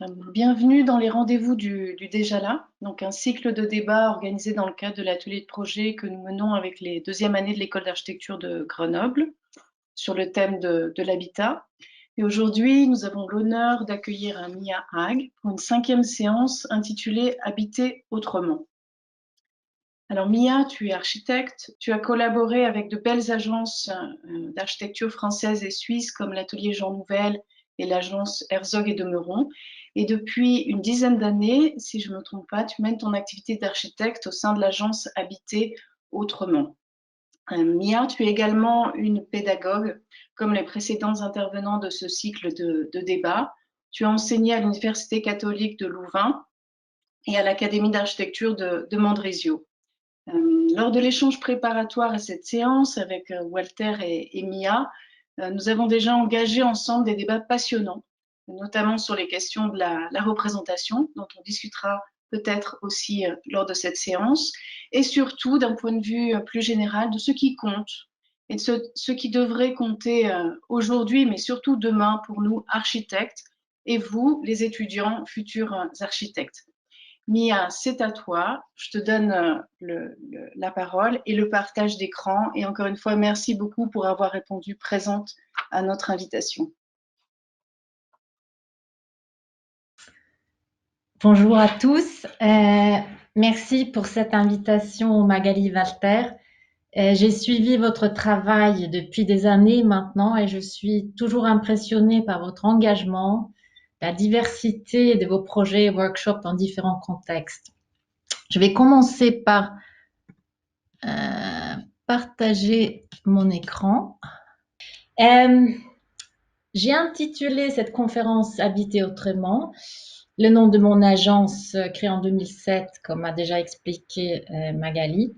Bienvenue dans les rendez-vous du Déjà là, donc un cycle de débats organisé dans le cadre de l'atelier de projet que nous menons avec les deuxièmes années de l'école d'architecture de Grenoble sur le thème de l'habitat. Et aujourd'hui, nous avons l'honneur d'accueillir Mia Haag pour une 5e séance intitulée Habiter autrement. Alors Mia, tu es architecte, tu as collaboré avec de belles agences d'architecture françaises et suisses comme l'atelier Jean Nouvel et l'agence Herzog et de Meuron. Et depuis une dizaine d'années, si je ne me trompe pas, tu mènes ton activité d'architecte au sein de l'agence Habiter autrement. Mia, tu es également une pédagogue, comme les précédents intervenants de ce cycle de débat. Tu as enseigné à l'Université catholique de Louvain et à l'Académie d'architecture de Mondrézieux. Lors de l'échange préparatoire à cette séance avec Walter et Mia, nous avons déjà engagé ensemble des débats passionnants, notamment sur les questions de la représentation, dont on discutera peut-être aussi lors de cette séance, et surtout d'un point de vue plus général de ce qui compte et de ce qui devrait compter aujourd'hui, mais surtout demain pour nous, architectes, et vous, les étudiants, futurs architectes. Mia, c'est à toi. Je te donne la parole et le partage d'écran. Et encore une fois, merci beaucoup pour avoir répondu présente à notre invitation. Bonjour à tous. Merci pour cette invitation, Magali Walter. J'ai suivi votre travail depuis des années maintenant et je suis toujours impressionnée par votre engagement, la diversité de vos projets et workshops dans différents contextes. Je vais commencer par partager mon écran. J'ai intitulé cette conférence Habiter autrement. Le nom de mon agence, créée en 2007, comme a déjà expliqué Magali.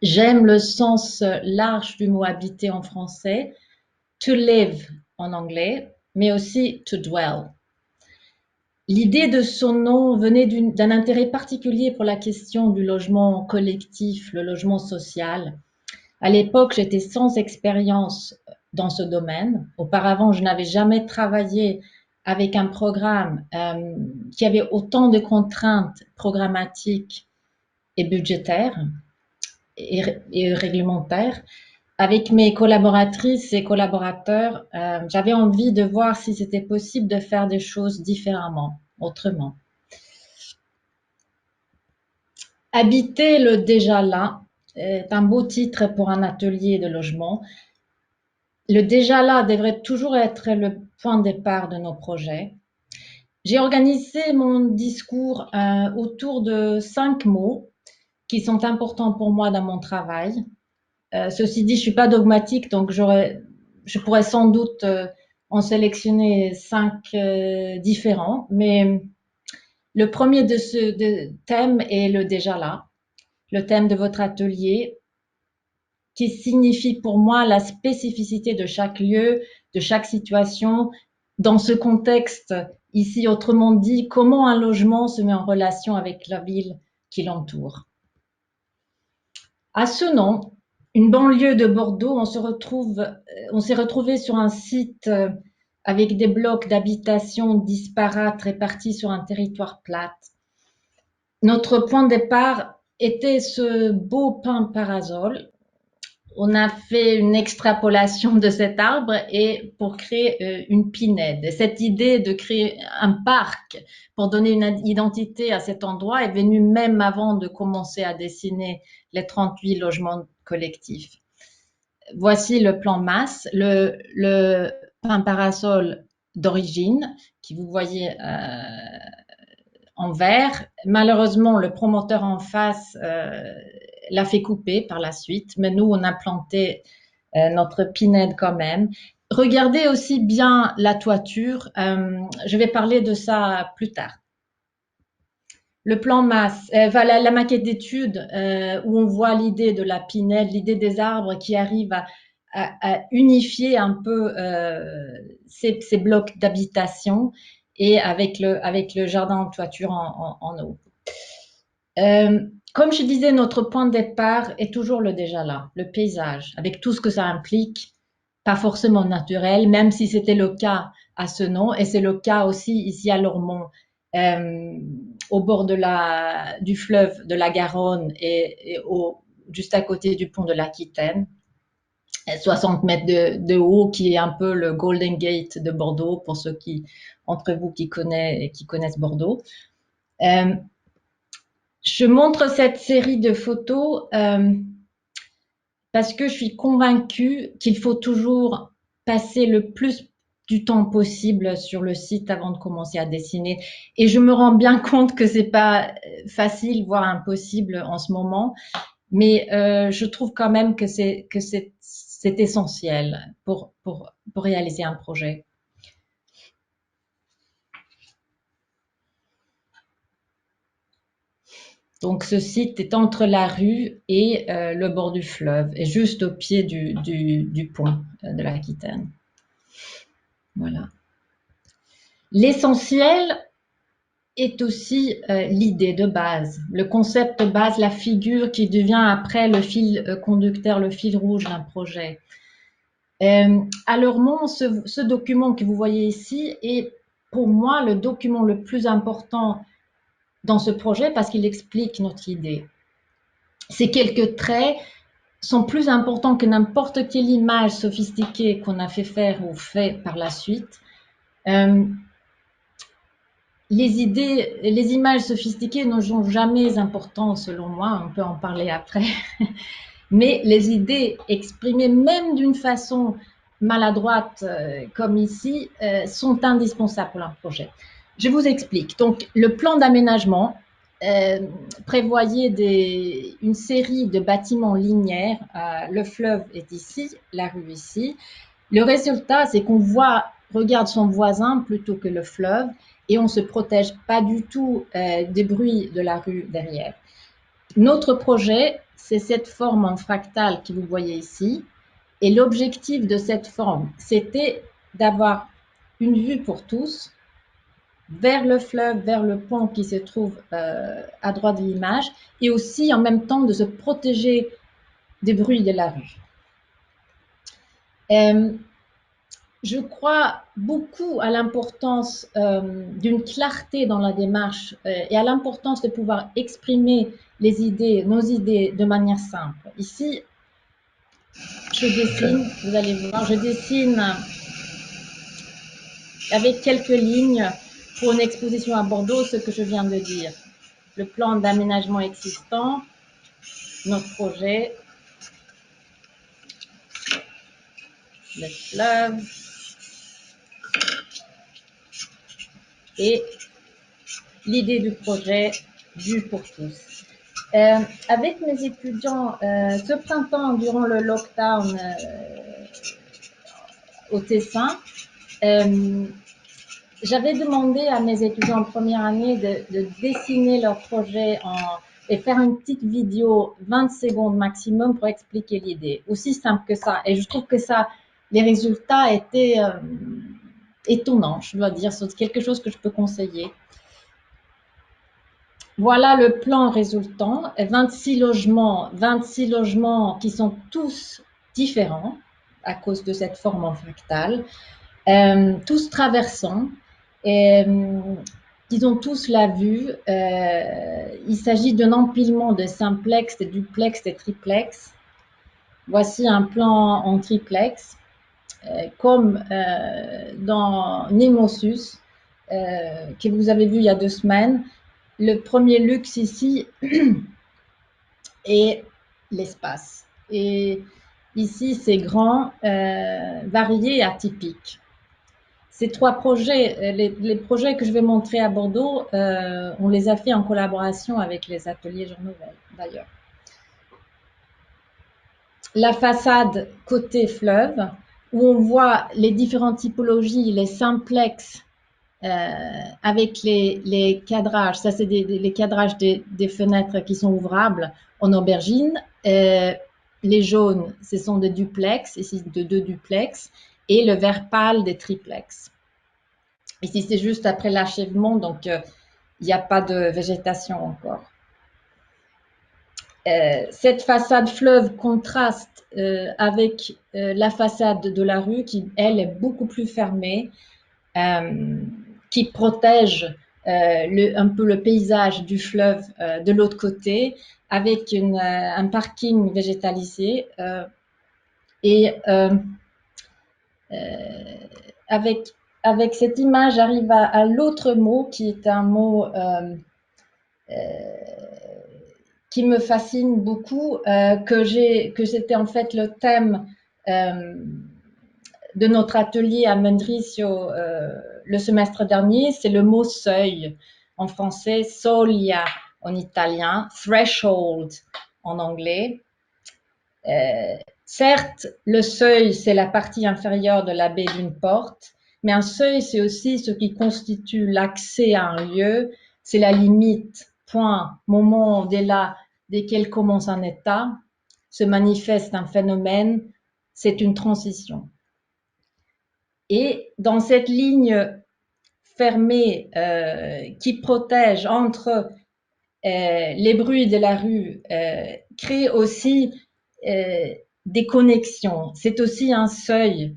J'aime le sens large du mot habiter en français, to live en anglais, mais aussi to dwell. L'idée de son nom venait d'un intérêt particulier pour la question du logement collectif, le logement social. À l'époque, j'étais sans expérience dans ce domaine. Auparavant, je n'avais jamais travaillé avec un programme qui avait autant de contraintes programmatiques et budgétaires et réglementaires. Avec mes collaboratrices et collaborateurs, j'avais envie de voir si c'était possible de faire des choses différemment, autrement. Habiter le déjà là est un beau titre pour un atelier de logement. Le déjà là devrait toujours être le point de départ de nos projets. J'ai organisé mon discours autour de 5 mots qui sont importants pour moi dans mon travail. Ceci dit, je suis pas dogmatique, donc je pourrais sans doute en sélectionner 5 différents, mais le premier de ce thème est le déjà là, le thème de votre atelier, qui signifie pour moi la spécificité de chaque lieu, de chaque situation. Dans ce contexte, ici, autrement dit, comment un logement se met en relation avec la ville qui l'entoure. À ce nom, une banlieue de Bordeaux, on s'est retrouvé sur un site avec des blocs d'habitation disparates répartis sur un territoire plate. Notre point de départ était ce beau pin parasol. On a fait une extrapolation de cet arbre et pour créer une pinède. Cette idée de créer un parc pour donner une identité à cet endroit est venue même avant de commencer à dessiner les 38 logements collectifs. Voici le plan masse, le pin parasol d'origine qui vous voyez en vert. Malheureusement, le promoteur en face l'a fait couper par la suite, mais nous, on a planté notre pinède quand même. Regardez aussi bien la toiture. Je vais parler de ça plus tard. Le plan masse, la maquette d'étude où on voit l'idée de la pinède, l'idée des arbres qui arrivent à unifier un peu ces blocs d'habitation et avec le jardin en toiture en haut. Comme je disais, notre point de départ est toujours le déjà là, le paysage, avec tout ce que ça implique, pas forcément naturel, même si c'était le cas à ce nom. Et c'est le cas aussi ici à Lormont, euh, au bord du fleuve de la Garonne juste à côté du pont de l'Aquitaine. 60 mètres de haut, qui est un peu le Golden Gate de Bordeaux, pour ceux entre vous qui connaissent Bordeaux. Je montre cette série de photos parce que je suis convaincue qu'il faut toujours passer le plus du temps possible sur le site avant de commencer à dessiner. Et je me rends bien compte que c'est pas facile, voire impossible en ce moment, mais je trouve quand même que c'est essentiel pour réaliser un projet. Donc ce site est entre la rue et le bord du fleuve, et juste au pied du pont de l'Aquitaine. Voilà. L'essentiel est aussi l'idée de base, le concept de base, la figure qui devient après le fil conducteur, le fil rouge d'un projet. À Lormont, ce document que vous voyez ici est pour moi le document le plus important dans ce projet parce qu'il explique notre idée. Ces quelques traits sont plus importants que n'importe quelle image sophistiquée qu'on a fait faire ou fait par la suite. Les images sophistiquées n'ont jamais importance selon moi, on peut en parler après, mais les idées exprimées même d'une façon maladroite comme ici sont indispensables pour un projet. Je vous explique. Donc, le plan d'aménagement prévoyait une série de bâtiments linéaires. Le fleuve est ici, la rue ici. Le résultat, c'est qu'on regarde son voisin plutôt que le fleuve, et on ne se protège pas du tout des bruits de la rue derrière. Notre projet, c'est cette forme en fractal que vous voyez ici. Et l'objectif de cette forme, c'était d'avoir une vue pour tous vers le fleuve, vers le pont qui se trouve à droite de l'image, et aussi en même temps de se protéger des bruits de la rue. Je crois beaucoup à l'importance d'une clarté dans la démarche et à l'importance de pouvoir exprimer nos idées de manière simple. Ici, je dessine, vous allez voir, je dessine avec quelques lignes pour une exposition à Bordeaux ce que je viens de dire. Le plan d'aménagement existant, notre projet, le fleuve et l'idée du projet vue pour tous. Avec mes étudiants, ce printemps, durant le lockdown au Tessin, j'avais demandé à mes étudiants en première année de dessiner leur projet et faire une petite vidéo, 20 secondes maximum, pour expliquer l'idée. Aussi simple que ça. Et je trouve que les résultats étaient étonnants, je dois dire. C'est quelque chose que je peux conseiller. Voilà le plan résultant, 26 logements qui sont tous différents à cause de cette forme en fractal, tous traversants, ils ont tous la vue. Il s'agit d'un empilement de simplex, de duplex, de triplex. Voici un plan en triplex, comme dans Nemosus, que vous avez vu il y a 2 semaines. Le premier luxe ici est l'espace. Et ici, c'est grand, varié et atypique. Ces 3 projets, les projets que je vais montrer à Bordeaux, on les a fait en collaboration avec les ateliers Jean Nouvel, d'ailleurs. La façade côté fleuve, où on voit les différentes typologies, les simplex, avec les cadrages, ça c'est les cadrages des fenêtres qui sont ouvrables en aubergine. Les jaunes, ce sont des duplex, ici de 2 duplex, et le vert pâle des triplex. Ici c'est juste après l'achèvement, donc il n'y a pas de végétation encore. Cette façade fleuve contraste avec la façade de la rue qui, elle, est beaucoup plus fermée, qui protège un peu le paysage du fleuve de l'autre côté, avec un parking végétalisé et avec, avec cette image, j'arrive à l'autre mot qui est un mot qui me fascine beaucoup, que c'était en fait le thème de notre atelier à Mendrisio le semestre dernier, c'est le mot seuil en français, soglia en italien, threshold en anglais. Certes, le seuil, c'est la partie inférieure de la baie d'une porte, mais un seuil, c'est aussi ce qui constitue l'accès à un lieu, c'est la limite, point, moment au-delà desquels commence un état, se manifeste un phénomène, c'est une transition. Et dans cette ligne fermée qui protège entre les bruits de la rue, crée aussi des connexions. C'est aussi un seuil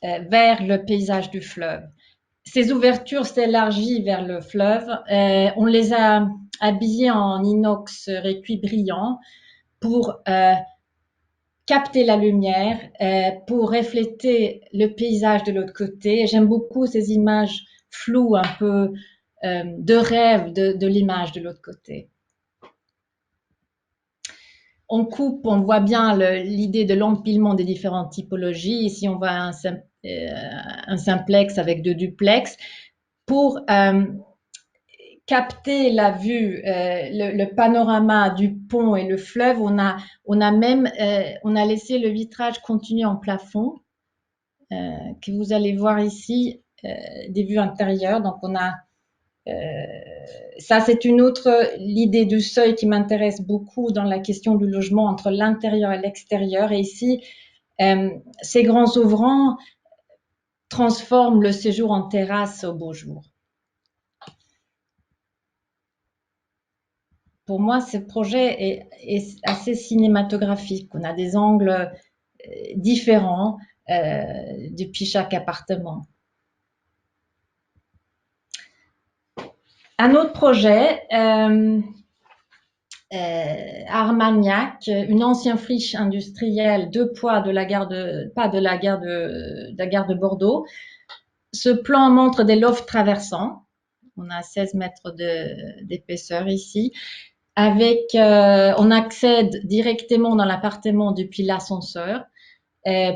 vers le paysage du fleuve. Ces ouvertures s'élargissent vers le fleuve. On les a habillées en inox récuit brillant pour capter la lumière, pour refléter le paysage de l'autre côté. J'aime beaucoup ces images floues, un peu de rêve de l'image de l'autre côté. On coupe, on voit bien l'idée de l'empilement des différentes typologies. Ici, on voit un simplex avec deux duplex. Pour capter la vue, le panorama du pont et le fleuve, on a laissé le vitrage continu en plafond, que vous allez voir ici, des vues intérieures. Donc, on a ça, c'est une autre, l'idée du seuil qui m'intéresse beaucoup dans la question du logement entre l'intérieur et l'extérieur. Et ici, ces grands ouvrants transforment le séjour en terrasse au beau jour. Pour moi, ce projet est assez cinématographique. On a des angles différents depuis chaque appartement. Un autre projet, Armagnac, une ancienne friche industrielle, deux poids de la gare de Bordeaux. Ce plan montre des lofts traversants. On a 16 mètres d'épaisseur ici. On accède directement dans l'appartement depuis l'ascenseur.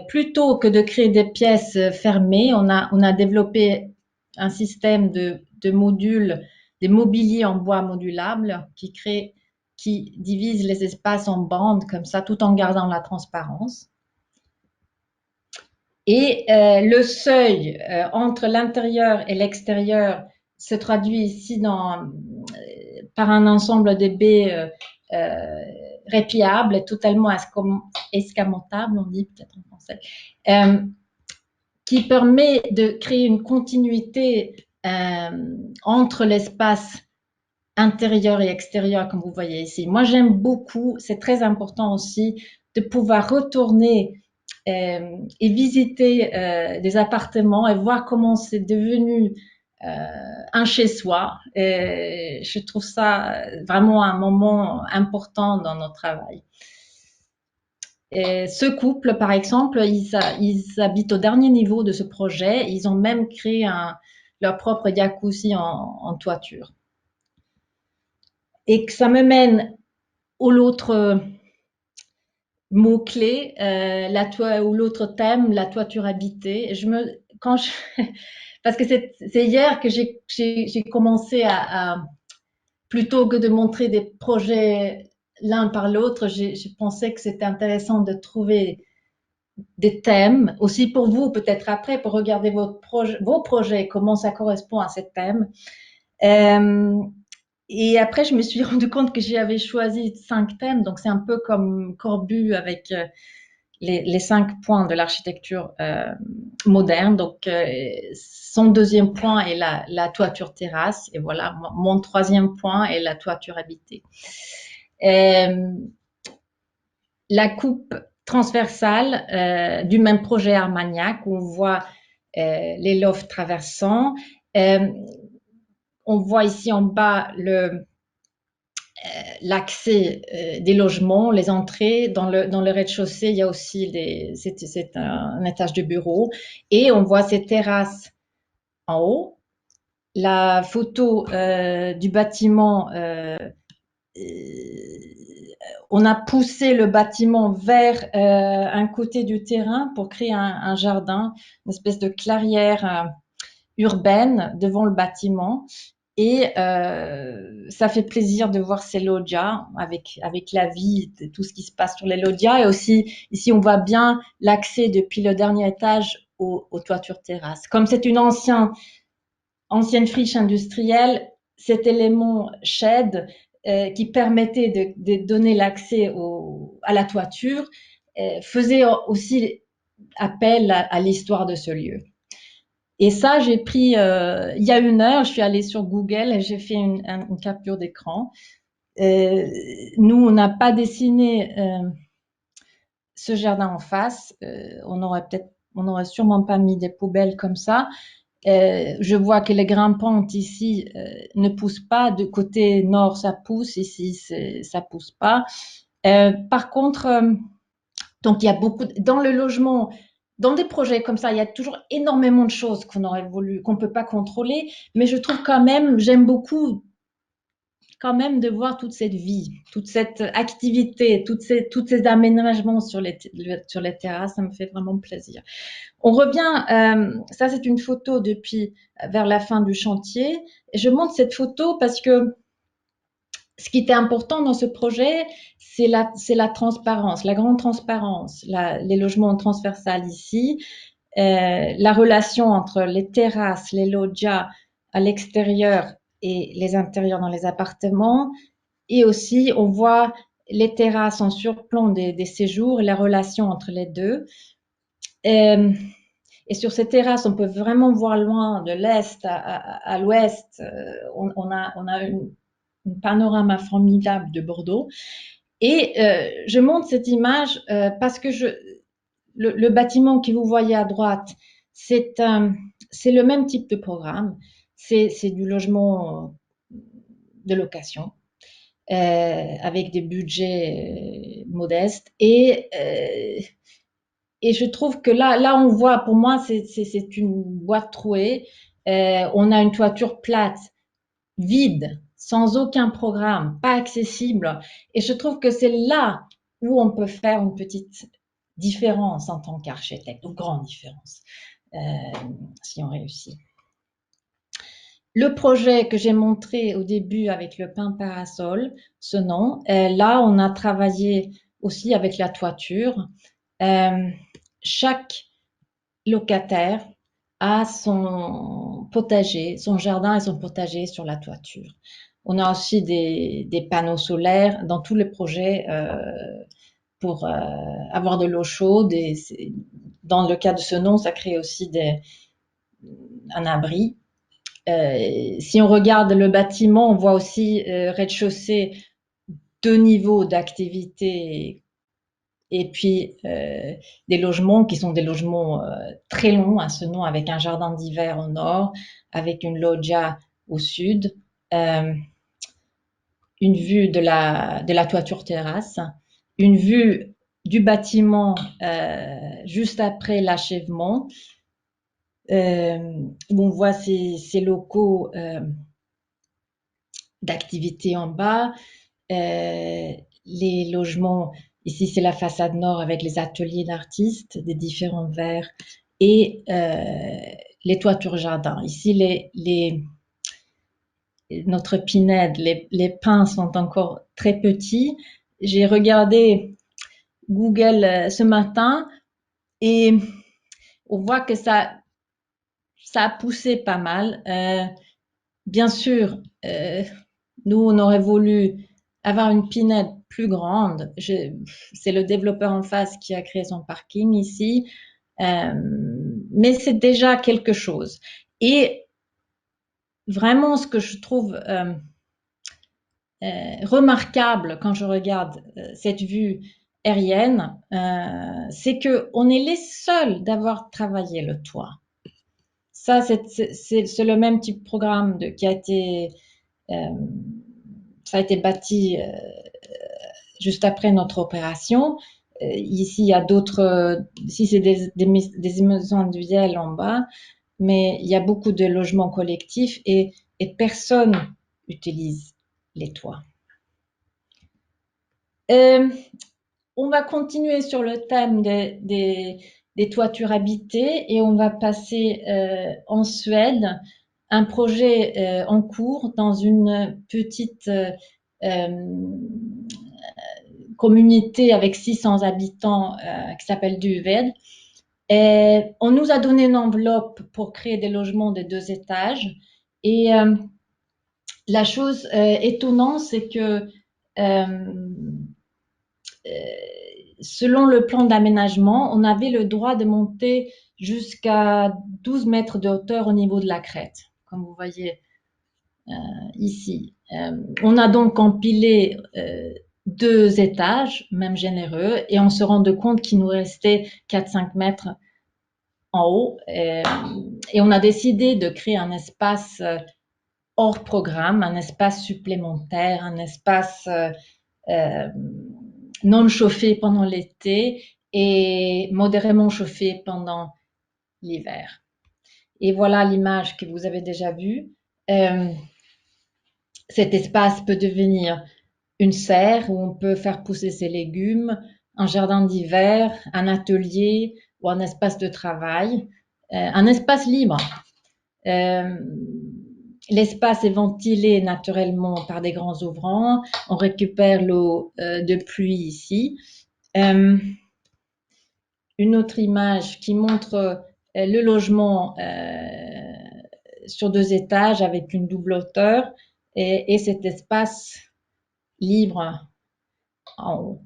Plutôt que de créer des pièces fermées, on a développé un système de modules, des mobiliers en bois modulables qui divise les espaces en bandes comme ça, tout en gardant la transparence. Et le seuil entre l'intérieur et l'extérieur se traduit ici par un ensemble de baies répiables et totalement escamotables, on dit peut-être en français, qui permet de créer une continuité entre l'espace intérieur et extérieur, comme vous voyez ici. Moi, j'aime beaucoup, c'est très important aussi, de pouvoir retourner et visiter des appartements et voir comment c'est devenu un chez-soi. Je trouve ça vraiment un moment important dans notre travail. Et ce couple, par exemple, ils habitent au dernier niveau de ce projet. Ils ont même créé leur propre jacuzzi en toiture. Et que ça me mène au l'autre mot-clé, ou l'autre thème, la toiture habitée. Parce que c'est hier que j'ai commencé plutôt que de montrer des projets l'un par l'autre, j'ai pensé que c'était intéressant de trouver des thèmes, aussi pour vous, peut-être après, pour regarder vos projets, comment ça correspond à ces thèmes. Et après, je me suis rendu compte que j'avais choisi 5 thèmes, donc c'est un peu comme Corbu avec les 5 points de l'architecture moderne. Donc, son deuxième point est la toiture terrasse, et voilà, mon troisième point est la toiture habitée. La coupe transversale du même projet Armagnac, où on voit les lofts traversants. Euh, on voit ici en bas l'accès des logements, les entrées. Dans le rez-de-chaussée, il y a aussi c'est un étage de bureau. Et on voit ces terrasses en haut. La photo du bâtiment, on a poussé le bâtiment vers un côté du terrain pour créer un jardin, une espèce de clairière urbaine devant le bâtiment. Et ça fait plaisir de voir ces loggias avec la vie, tout ce qui se passe sur les loggias. Et aussi, ici, on voit bien l'accès depuis le dernier étage aux toitures terrasses. Comme c'est une ancienne friche industrielle, cet élément shed qui permettait de donner l'accès à la toiture faisait aussi appel à l'histoire de ce lieu. Et ça, j'ai pris, il y a 1 heure, je suis allée sur Google et j'ai fait une capture d'écran. Nous, on n'a pas dessiné ce jardin en face. On aurait sûrement pas mis des poubelles comme ça. Je vois que les grimpantes ici ne poussent pas. De côté nord, ça pousse. Ici, ça pousse pas. Par contre, donc il y a beaucoup dans le logement, dans des projets comme ça, il y a toujours énormément de choses qu'on peut pas contrôler. Mais je trouve quand même, j'aime beaucoup quand même de voir toute cette vie, toute cette activité, tous ces aménagements sur les terrasses. Ça me fait vraiment plaisir. On revient, ça c'est une photo depuis vers la fin du chantier. Et je montre cette photo parce que ce qui était important dans ce projet, c'est la transparence, la grande transparence, les logements transversales ici, la relation entre les terrasses, les loggias à l'extérieur et les intérieurs dans les appartements. Et aussi, on voit les terrasses en surplomb des séjours et la relation entre les deux. Et sur ces terrasses, on peut vraiment voir loin de l'est à l'ouest. On a un panorama formidable de Bordeaux. Et je montre cette image parce que le bâtiment que vous voyez à droite, c'est le même type de programme. C'est du logement de location avec des budgets modestes. Et je trouve que là, on voit, pour moi, c'est une boîte trouée. On a une toiture plate, vide, sans aucun programme, pas accessible. Et je trouve que c'est là où on peut faire une petite différence en tant qu'architecte, ou grande différence, euh, si on réussit. Le projet que j'ai montré au début avec le pain parasol, ce nom, là, on a travaillé aussi avec la toiture. Chaque locataire a son potager, son jardin et son potager sur la toiture. On a aussi des panneaux solaires dans tous les projets pour avoir de l'eau chaude. Et dans le cas de ce nom, ça crée aussi un abri. Si on regarde le bâtiment, on voit aussi rez-de-chaussée 2 niveaux d'activité et puis des logements qui sont des logements très longs à ce nom, avec un jardin d'hiver au nord, avec une loggia au sud, une vue de la toiture terrasse, une vue du bâtiment juste après l'achèvement, où on voit ces locaux d'activité en bas, les logements. Ici, c'est la façade nord avec les ateliers d'artistes des différents verts et les toitures jardins. Ici, notre pinède, les pins sont encore très petits. J'ai regardé Google ce matin et on voit que ça a poussé pas mal. Bien sûr, nous, on aurait voulu avoir une pinède plus grande. C'est le développeur en face qui a créé son parking ici. Mais c'est déjà quelque chose. Et vraiment, ce que je trouve remarquable quand je regarde cette vue aérienne, c'est qu'on est les seuls d'avoir travaillé le toit. Ça, c'est le même type de programme qui a été, ça a été bâti juste après notre opération. Ici, il y a d'autres, ici c'est des maisons individuelles en bas, mais il y a beaucoup de logements collectifs et personne utilise les toits. On va continuer sur le thème des toitures habitées et on va passer en Suède, un projet en cours dans une petite communauté avec 600 habitants qui s'appelle Duved. Et on nous a donné une enveloppe pour créer des logements de 2 étages. Et la chose étonnante, c'est que selon le plan d'aménagement, on avait le droit de monter jusqu'à 12 mètres de hauteur au niveau de la crête, comme vous voyez ici. On a donc empilé 2 étages, même généreux, et on se rendait compte qu'il nous restait 4-5 mètres en haut. Et on a décidé de créer un espace hors programme, un espace supplémentaire, un espace non chauffé pendant l'été et modérément chauffé pendant l'hiver. Et voilà l'image que vous avez déjà vue. Cet espace peut devenir une serre où on peut faire pousser ses légumes, un jardin d'hiver, un atelier ou un espace de travail, un espace libre. L'espace est ventilé naturellement par des grands ouvrants. On récupère l'eau de pluie ici. Une autre image qui montre le logement sur 2 étages avec une double hauteur et cet espace libre en haut.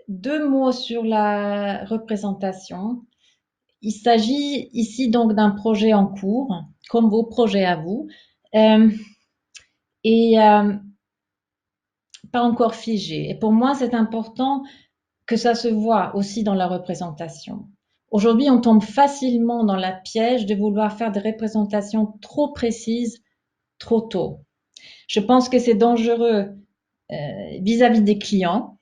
2 mots sur la représentation. Il s'agit ici donc d'un projet en cours, comme vos projets à vous, et pas encore figé. Et pour moi, c'est important que ça se voit aussi dans la représentation. Aujourd'hui, on tombe facilement dans la piège de vouloir faire des représentations trop précises trop tôt. Je pense que c'est dangereux vis-à-vis des clients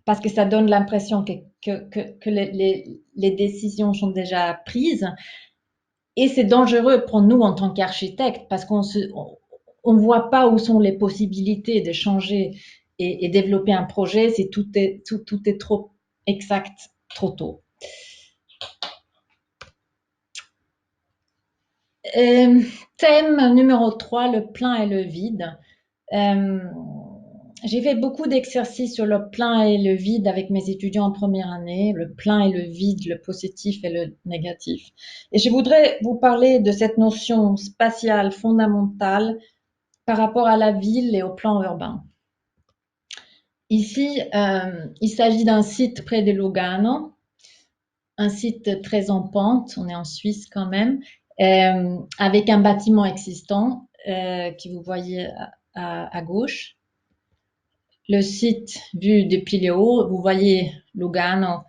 parce que ça donne l'impression que les décisions sont déjà prises. Et c'est dangereux pour nous en tant qu'architectes parce qu'on ne voit pas où sont les possibilités de changer et développer un projet si tout est trop exact trop tôt. Thème numéro 3, le plein et le vide. J'ai fait beaucoup d'exercices sur le plein et le vide avec mes étudiants en première année, le plein et le vide, le positif et le négatif. Et je voudrais vous parler de cette notion spatiale fondamentale par rapport à la ville et au plan urbain. Ici, il s'agit d'un site près de Lugano, un site très en pente, on est en Suisse quand même, avec un bâtiment existant que vous voyez à gauche. Le site vu depuis le haut, vous voyez Lugano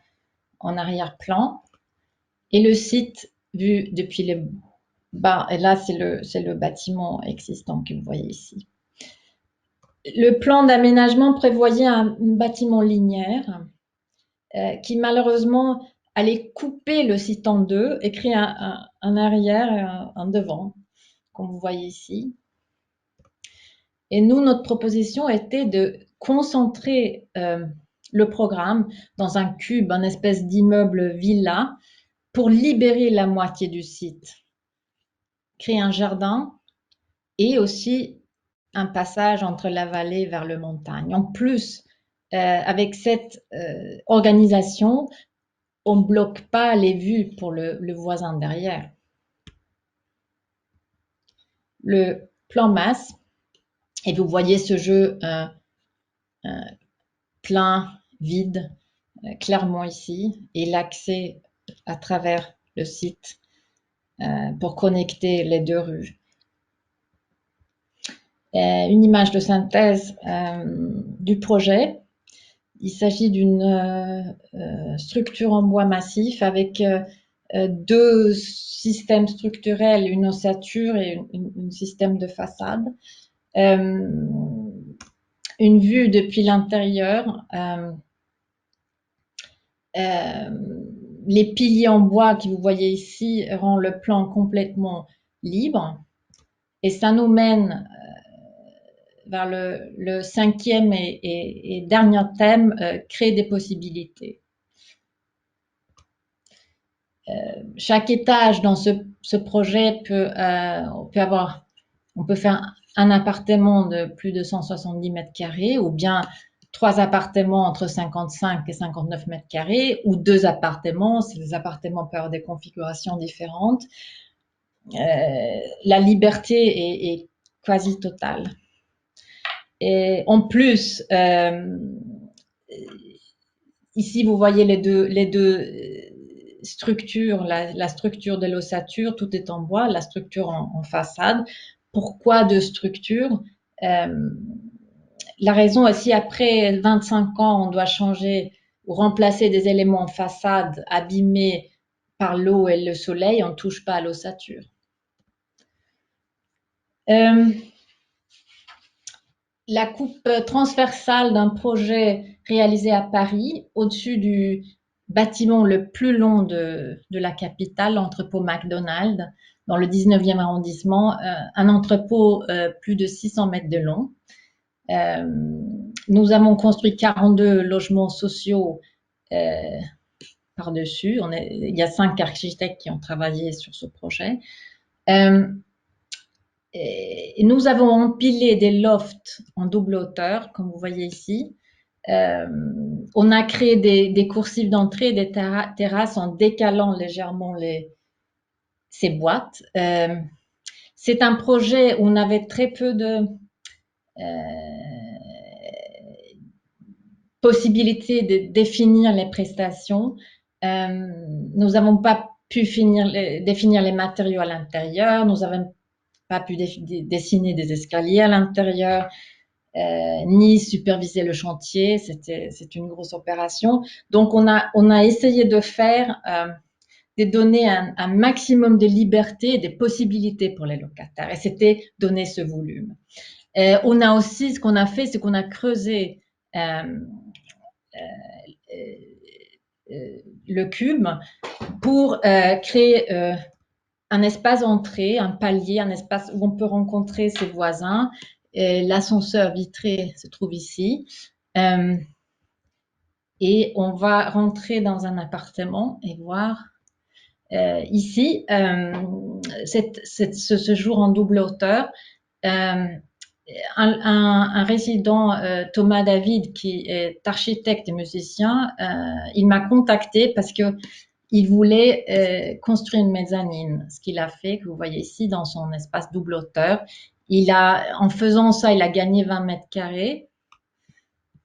en arrière-plan. Et le site vu depuis le bas, et là c'est le bâtiment existant que vous voyez ici. Le plan d'aménagement prévoyait un bâtiment linéaire qui malheureusement allait couper le site en deux et créer un arrière et un devant, comme vous voyez ici. Et nous, notre proposition était de concentrer le programme dans un cube, un espèce d'immeuble villa, pour libérer la moitié du site, créer un jardin et aussi un passage entre la vallée vers le montagne. En plus, avec cette organisation, on ne bloque pas les vues pour le voisin derrière. Le plan masse, et vous voyez ce jeu plein, vide, clairement ici, et l'accès à travers le site pour connecter les 2 rues. Une image de synthèse du projet. Il s'agit d'une structure en bois massif avec deux systèmes structurels, une ossature et un système de façade. Une vue depuis l'intérieur. Les piliers en bois que vous voyez ici rend le plan complètement libre. Et ça nous mène vers le cinquième et dernier thème, créer des possibilités. Chaque étage dans ce projet on peut faire un appartement de plus de 170 mètres carrés ou bien 3 appartements entre 55 et 59 mètres carrés ou 2 appartements, si les appartements peuvent avoir des configurations différentes. La liberté est quasi totale. Et en plus, ici vous voyez les deux structures, la structure de l'ossature, tout est en bois, la structure en façade. Pourquoi deux structures? La raison est si après 25 ans, on doit changer ou remplacer des éléments en façade abîmés par l'eau et le soleil, on ne touche pas à l'ossature. La coupe transversale d'un projet réalisé à Paris, au-dessus du bâtiment le plus long de la capitale, l'entrepôt McDonald's, dans le 19e arrondissement, un entrepôt plus de 600 mètres de long. Nous avons construit 42 logements sociaux par-dessus. Il y a 5 architectes qui ont travaillé sur ce projet. Et nous avons empilé des lofts en double hauteur, comme vous voyez ici. On a créé des coursives d'entrée, des terrasses en décalant légèrement ces boîtes. C'est un projet où on avait très peu de possibilités de définir les prestations. Nous n'avons pas pu définir les matériaux à l'intérieur. Nous n'avons pas pu dessiner des escaliers à l'intérieur, ni superviser le chantier. C'est une grosse opération. Donc, on a essayé de donner un maximum de liberté et de possibilités pour les locataires. Et c'était donner ce volume. On a aussi, ce qu'on a fait, c'est qu'on a creusé le cube pour créer un espace d'entrée, un palier, un espace où on peut rencontrer ses voisins. L'ascenseur vitré se trouve ici. Et on va rentrer dans un appartement et voir ici ce séjour en double hauteur. Un résident, Thomas David, qui est architecte et musicien, il m'a contacté parce que il voulait construire une mezzanine. Ce qu'il a fait, que vous voyez ici, dans son espace double hauteur. En faisant ça, il a gagné 20 mètres carrés.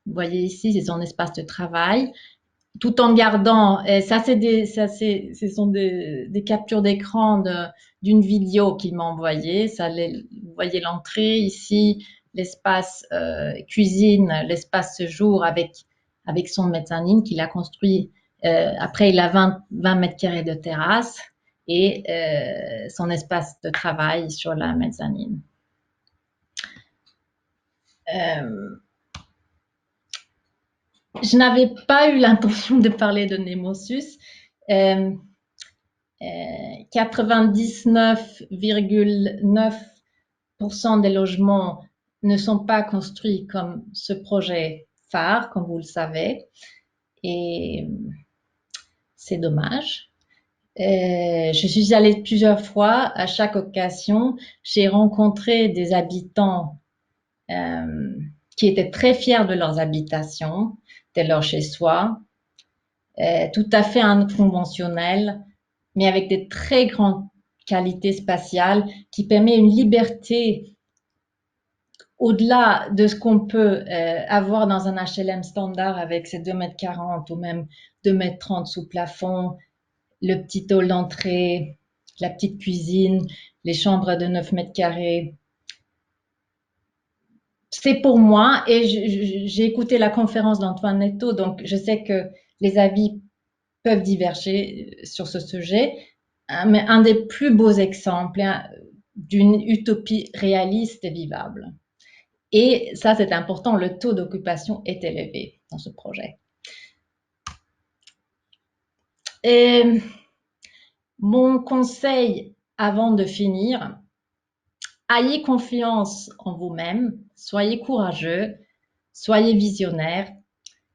Vous voyez ici, c'est son espace de travail. Tout en gardant, ce sont des captures d'écran d'une vidéo qu'il m'a envoyée. Vous voyez l'entrée ici, l'espace cuisine, l'espace séjour avec son mezzanine qu'il a construit. Après, il a 20 mètres carrés de terrasse et son espace de travail sur la mezzanine. Je n'avais pas eu l'intention de parler de Nemosus. 99,9% des logements ne sont pas construits comme ce projet phare, comme vous le savez. Et c'est dommage. Je suis allée plusieurs fois. À chaque occasion, j'ai rencontré des habitants qui étaient très fiers de leurs habitations, de leur chez-soi, tout à fait inconventionnels, mais avec des très grandes qualités spatiales qui permet une liberté au-delà de ce qu'on peut avoir dans un HLM standard avec ses 2,40 m ou même 2,30 m sous plafond, le petit hall d'entrée, la petite cuisine, les chambres de 9 mètres carrés. C'est pour moi, et j'ai écouté la conférence d'Antoine Netto, donc je sais que les avis peuvent diverger sur ce sujet, mais un des plus beaux exemples d'une utopie réaliste et vivable. Et ça, c'est important, le taux d'occupation est élevé dans ce projet. Et mon conseil avant de finir, ayez confiance en vous-même, soyez courageux, soyez visionnaire,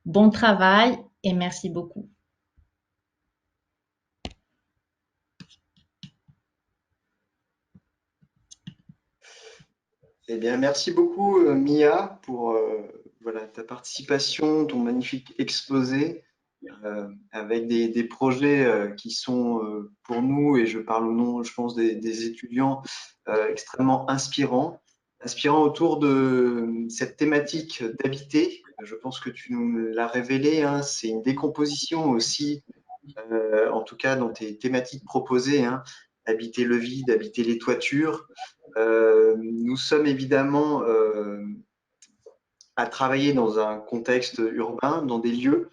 bon travail et merci beaucoup. Eh bien, merci beaucoup, Mia, pour voilà, ta participation, ton magnifique exposé, avec des projets qui sont pour nous, et je parle au nom, je pense, des étudiants, extrêmement inspirants. Inspirants autour de cette thématique d'habiter. Je pense que tu nous l'as révélé, hein, c'est une décomposition aussi, en tout cas dans tes thématiques proposées, hein, habiter le vide, habiter les toitures. Nous sommes évidemment à travailler dans un contexte urbain, dans des lieux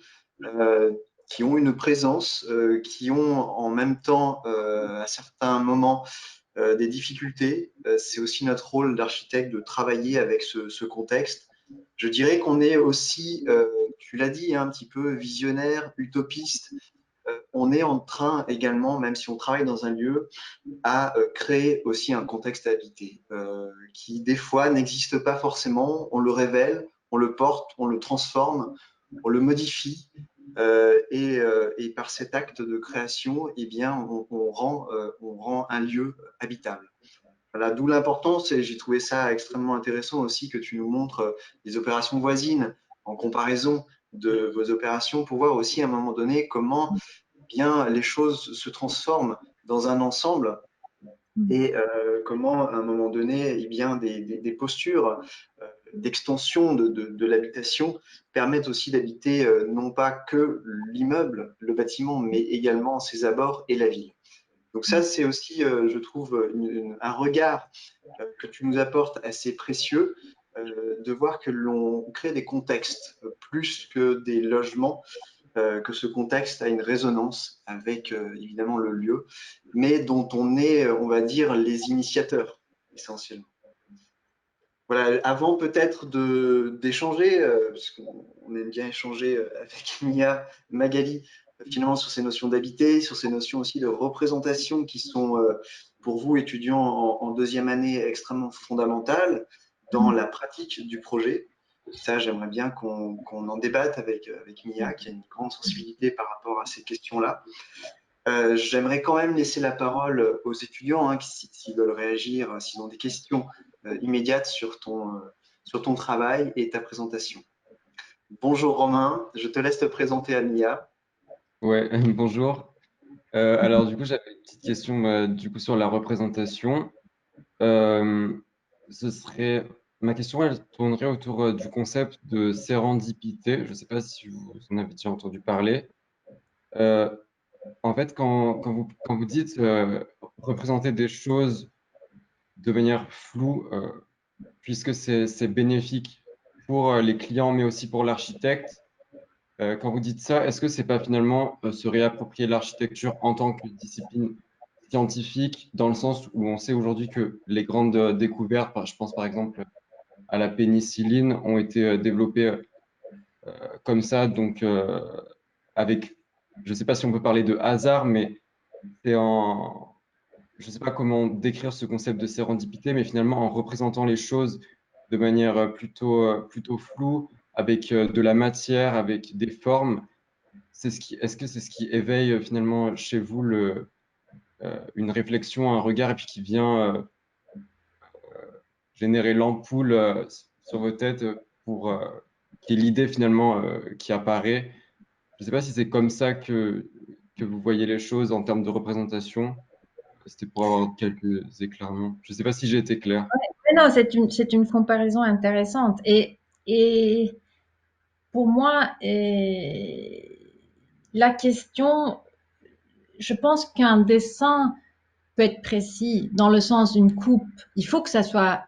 qui ont une présence, qui ont en même temps, à certains moments, des difficultés. C'est aussi notre rôle d'architecte de travailler avec ce contexte. Je dirais qu'on est aussi, tu l'as dit, hein, un petit peu visionnaire, utopiste. On est en train également, même si on travaille dans un lieu, à créer aussi un contexte habité qui, des fois, n'existe pas forcément. On le révèle, on le porte, on le transforme, on le modifie. Et par cet acte de création, eh bien, on rend un lieu habitable. Voilà, d'où l'importance, et j'ai trouvé ça extrêmement intéressant aussi que tu nous montres les opérations voisines en comparaison de vos opérations pour voir aussi à un moment donné comment bien les choses se transforment dans un ensemble et comment à un moment donné, eh bien, des postures d'extension de l'habitation permettent aussi d'habiter non pas que l'immeuble, le bâtiment, mais également ses abords et la ville. Donc ça, c'est aussi, je trouve, un regard que tu nous apportes assez précieux, de voir que l'on crée des contextes plus que des logements, que ce contexte a une résonance avec évidemment le lieu, mais dont on est, on va dire, les initiateurs essentiellement. Voilà, avant peut-être d'échanger, parce qu'on aime bien échanger avec Mia, Magali, finalement sur ces notions d'habiter, sur ces notions aussi de représentation qui sont pour vous étudiants en deuxième année extrêmement fondamentales dans la pratique du projet. Ça, j'aimerais bien qu'on en débatte avec Mia, qui a une grande sensibilité par rapport à ces questions-là. J'aimerais quand même laisser la parole aux étudiants, hein, s'ils veulent réagir, s'ils ont des questions immédiates sur ton travail et ta présentation. Bonjour Romain, je te laisse te présenter à Mia. Ouais, bonjour. Alors du coup, j'avais une petite question du coup sur la représentation. Euh, ce serait ma question, elle tournerait autour du concept de sérendipité. Je ne sais pas si vous en avez déjà entendu parler. Euh, En fait, quand vous dites représenter des choses de manière floue, puisque c'est bénéfique pour les clients, mais aussi pour l'architecte. Quand vous dites ça, est-ce que c'est pas finalement se réapproprier l'architecture en tant que discipline scientifique, dans le sens où on sait aujourd'hui que les grandes découvertes, je pense par exemple à la pénicilline, ont été développées comme ça, donc avec, je ne sais pas si on peut parler de hasard, mais c'est en, je ne sais pas comment décrire ce concept de sérendipité, mais finalement en représentant les choses de manière plutôt floue, avec de la matière, avec des formes. Est-ce que c'est ce qui éveille finalement chez vous une réflexion, un regard, et puis qui vient générer l'ampoule sur vos têtes pour qui est l'idée finalement qui apparaît. Je ne sais pas si c'est comme ça que vous voyez les choses en termes de représentation. C'était pour avoir quelques éclairements. Je ne sais pas si j'ai été clair. Mais non, c'est une comparaison intéressante. Et pour moi, la question, je pense qu'un dessin peut être précis dans le sens d'une coupe. Il faut que ça soit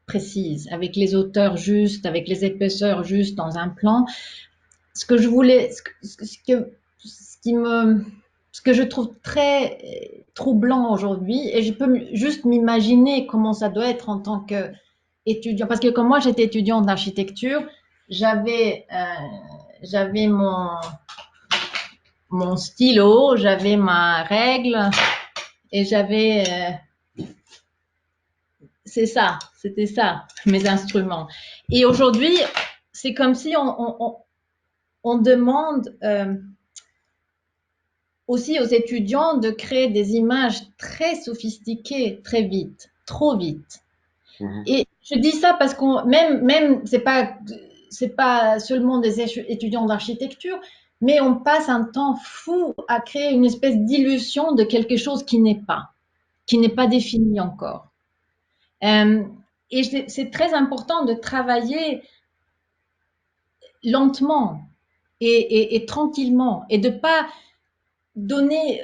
précise, avec les hauteurs justes, avec les épaisseurs justes dans un plan. Ce que je voulais, ce que ce que je trouve très troublant aujourd'hui, et je peux juste m'imaginer comment ça doit être en tant qu'étudiant, parce que comme moi j'étais étudiante d'architecture, j'avais mon stylo, j'avais ma règle et c'était ça, mes instruments. Et aujourd'hui, c'est comme si on demande aussi aux étudiants de créer des images très sophistiquées très vite, trop vite. Mhm. Et je dis ça parce qu'on même c'est pas seulement des étudiants d'architecture, mais on passe un temps fou à créer une espèce d'illusion de quelque chose qui n'est pas défini encore. Et c'est très important de travailler lentement et tranquillement et de pas donner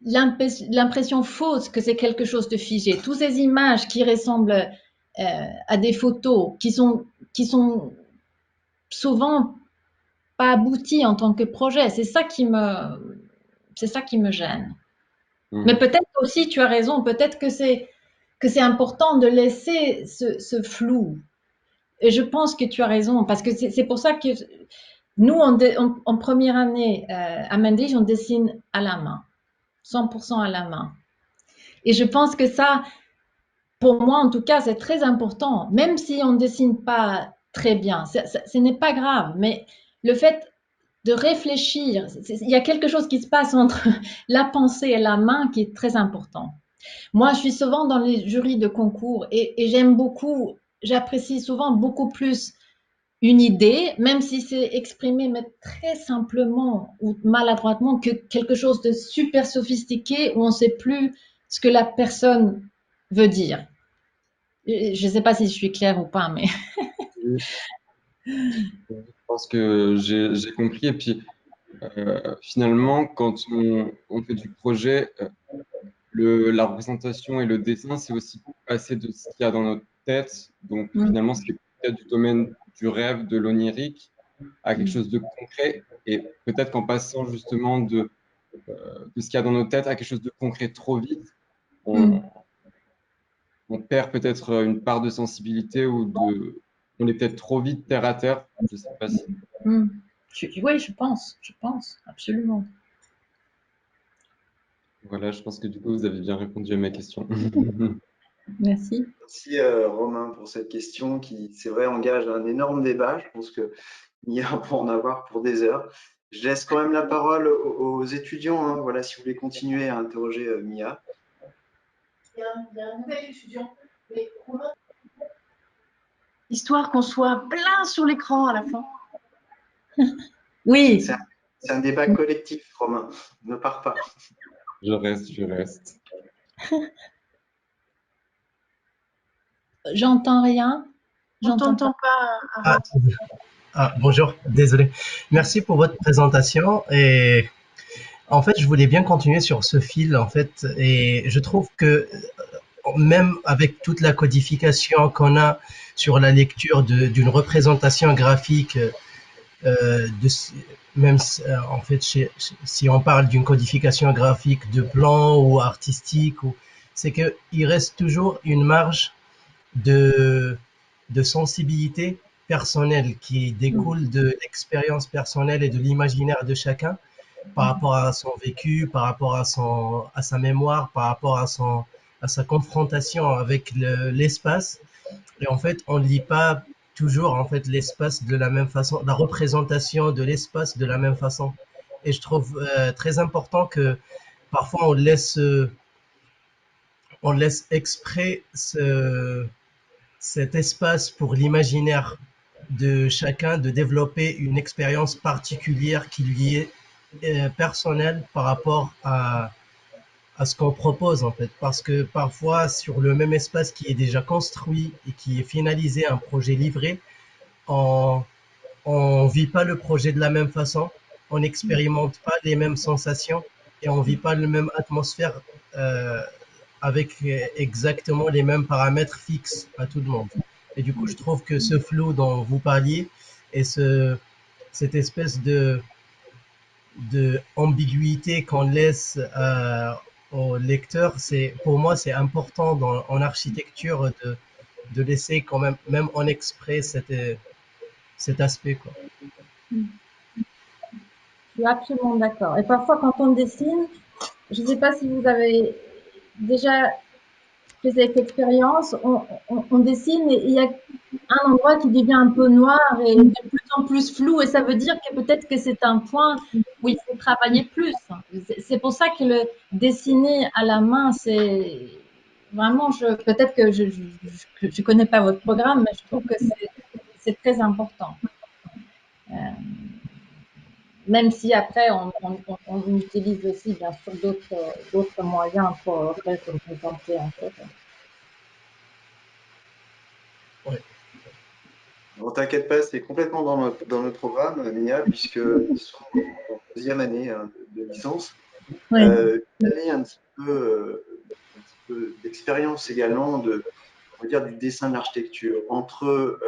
l'impression fausse que c'est quelque chose de figé. Toutes ces images qui ressemblent à des photos qui sont souvent pas abouties en tant que projet. C'est ça qui me gêne. Mais Mhm. peut-être aussi, tu as raison, peut-être que c'est important de laisser ce flou. Et je pense que tu as raison, parce que c'est pour ça que nous, en première année à Mendige, on dessine à la main, 100% à la main. Et je pense que ça, pour moi en tout cas, c'est très important. Même si on ne dessine pas très bien, ce n'est pas grave, mais le fait de réfléchir, il y a quelque chose qui se passe entre la pensée et la main qui est très important. Moi, je suis souvent dans les jurys de concours et j'apprécie souvent beaucoup plus une idée, même si c'est exprimé mais très simplement ou maladroitement, que quelque chose de super sophistiqué où on ne sait plus ce que la personne veut dire. Je ne sais pas si je suis claire ou pas, mais Je pense que j'ai compris. Et puis, finalement, quand on fait du projet, la représentation et le dessin, c'est aussi passer de ce qu'il y a dans notre tête, donc finalement, ce qui est peut-être du domaine du rêve, de l'onirique, à quelque chose de concret. Et peut-être qu'en passant justement de ce qu'il y a dans nos têtes à quelque chose de concret trop vite, on, on perd peut-être une part de sensibilité on est peut-être trop vite terre à terre. Je sais pas si. Oui, je pense, absolument. Voilà, je pense que du coup, vous avez bien répondu à ma question. Merci. Merci Romain pour cette question qui, c'est vrai, engage un énorme débat. Je pense que Mia pour en avoir pour des heures. Je laisse quand même la parole aux étudiants. Hein. Voilà, si vous voulez continuer à interroger Mia. Il y a un nouvel étudiant, mais histoire qu'on soit plein sur l'écran à la fin. Oui. C'est un débat collectif, Romain. Ne pars pas. Je reste. J'entends rien. On t'entend pas. Bonjour, désolé. Merci pour votre présentation. Et en fait, je voulais bien continuer sur ce fil, en fait. Et je trouve que même avec toute la codification qu'on a sur la lecture d'une représentation graphique, même en fait, si on parle d'une codification graphique de plan ou artistique, c'est qu'il reste toujours une marge de sensibilité personnelle qui découle de l'expérience personnelle et de l'imaginaire de chacun par rapport à son vécu, par rapport à sa mémoire, par rapport à sa confrontation avec l'espace. Et en fait, on ne lit pas toujours en fait l'espace de la même façon, la représentation de l'espace de la même façon. Et je trouve très important que parfois on laisse exprès cet espace pour l'imaginaire de chacun de développer une expérience particulière qui lui est personnelle par rapport à ce qu'on propose en fait. Parce que parfois sur le même espace qui est déjà construit et qui est finalisé, un projet livré, on vit pas le projet de la même façon, on n'expérimente pas les mêmes sensations et on vit pas la même atmosphère euh, avec exactement les mêmes paramètres fixes à tout le monde. Et du coup, je trouve que ce flou dont vous parliez et cette espèce de ambiguïté qu'on laisse au lecteur, pour moi, c'est important en architecture de laisser quand même en exprès cet aspect, quoi. Je suis absolument d'accord. Et parfois, quand on dessine, je ne sais pas si vous avez déjà fait cette expérience, on dessine et il y a un endroit qui devient un peu noir et de plus en plus flou et ça veut dire que peut-être que c'est un point où il faut travailler plus. C'est pour ça que le dessiner à la main, c'est vraiment, peut-être que je connais pas votre programme, mais je trouve que c'est très important. Même si après, on utilise aussi, bien sûr, d'autres moyens pour représenter, en fait. Ouais. Bon, t'inquiète pas, c'est complètement dans notre programme, Mia, puisqu'ils sont en deuxième année de licence. Oui. Une année un petit peu d'expérience également on va dire, du dessin de l'architecture entre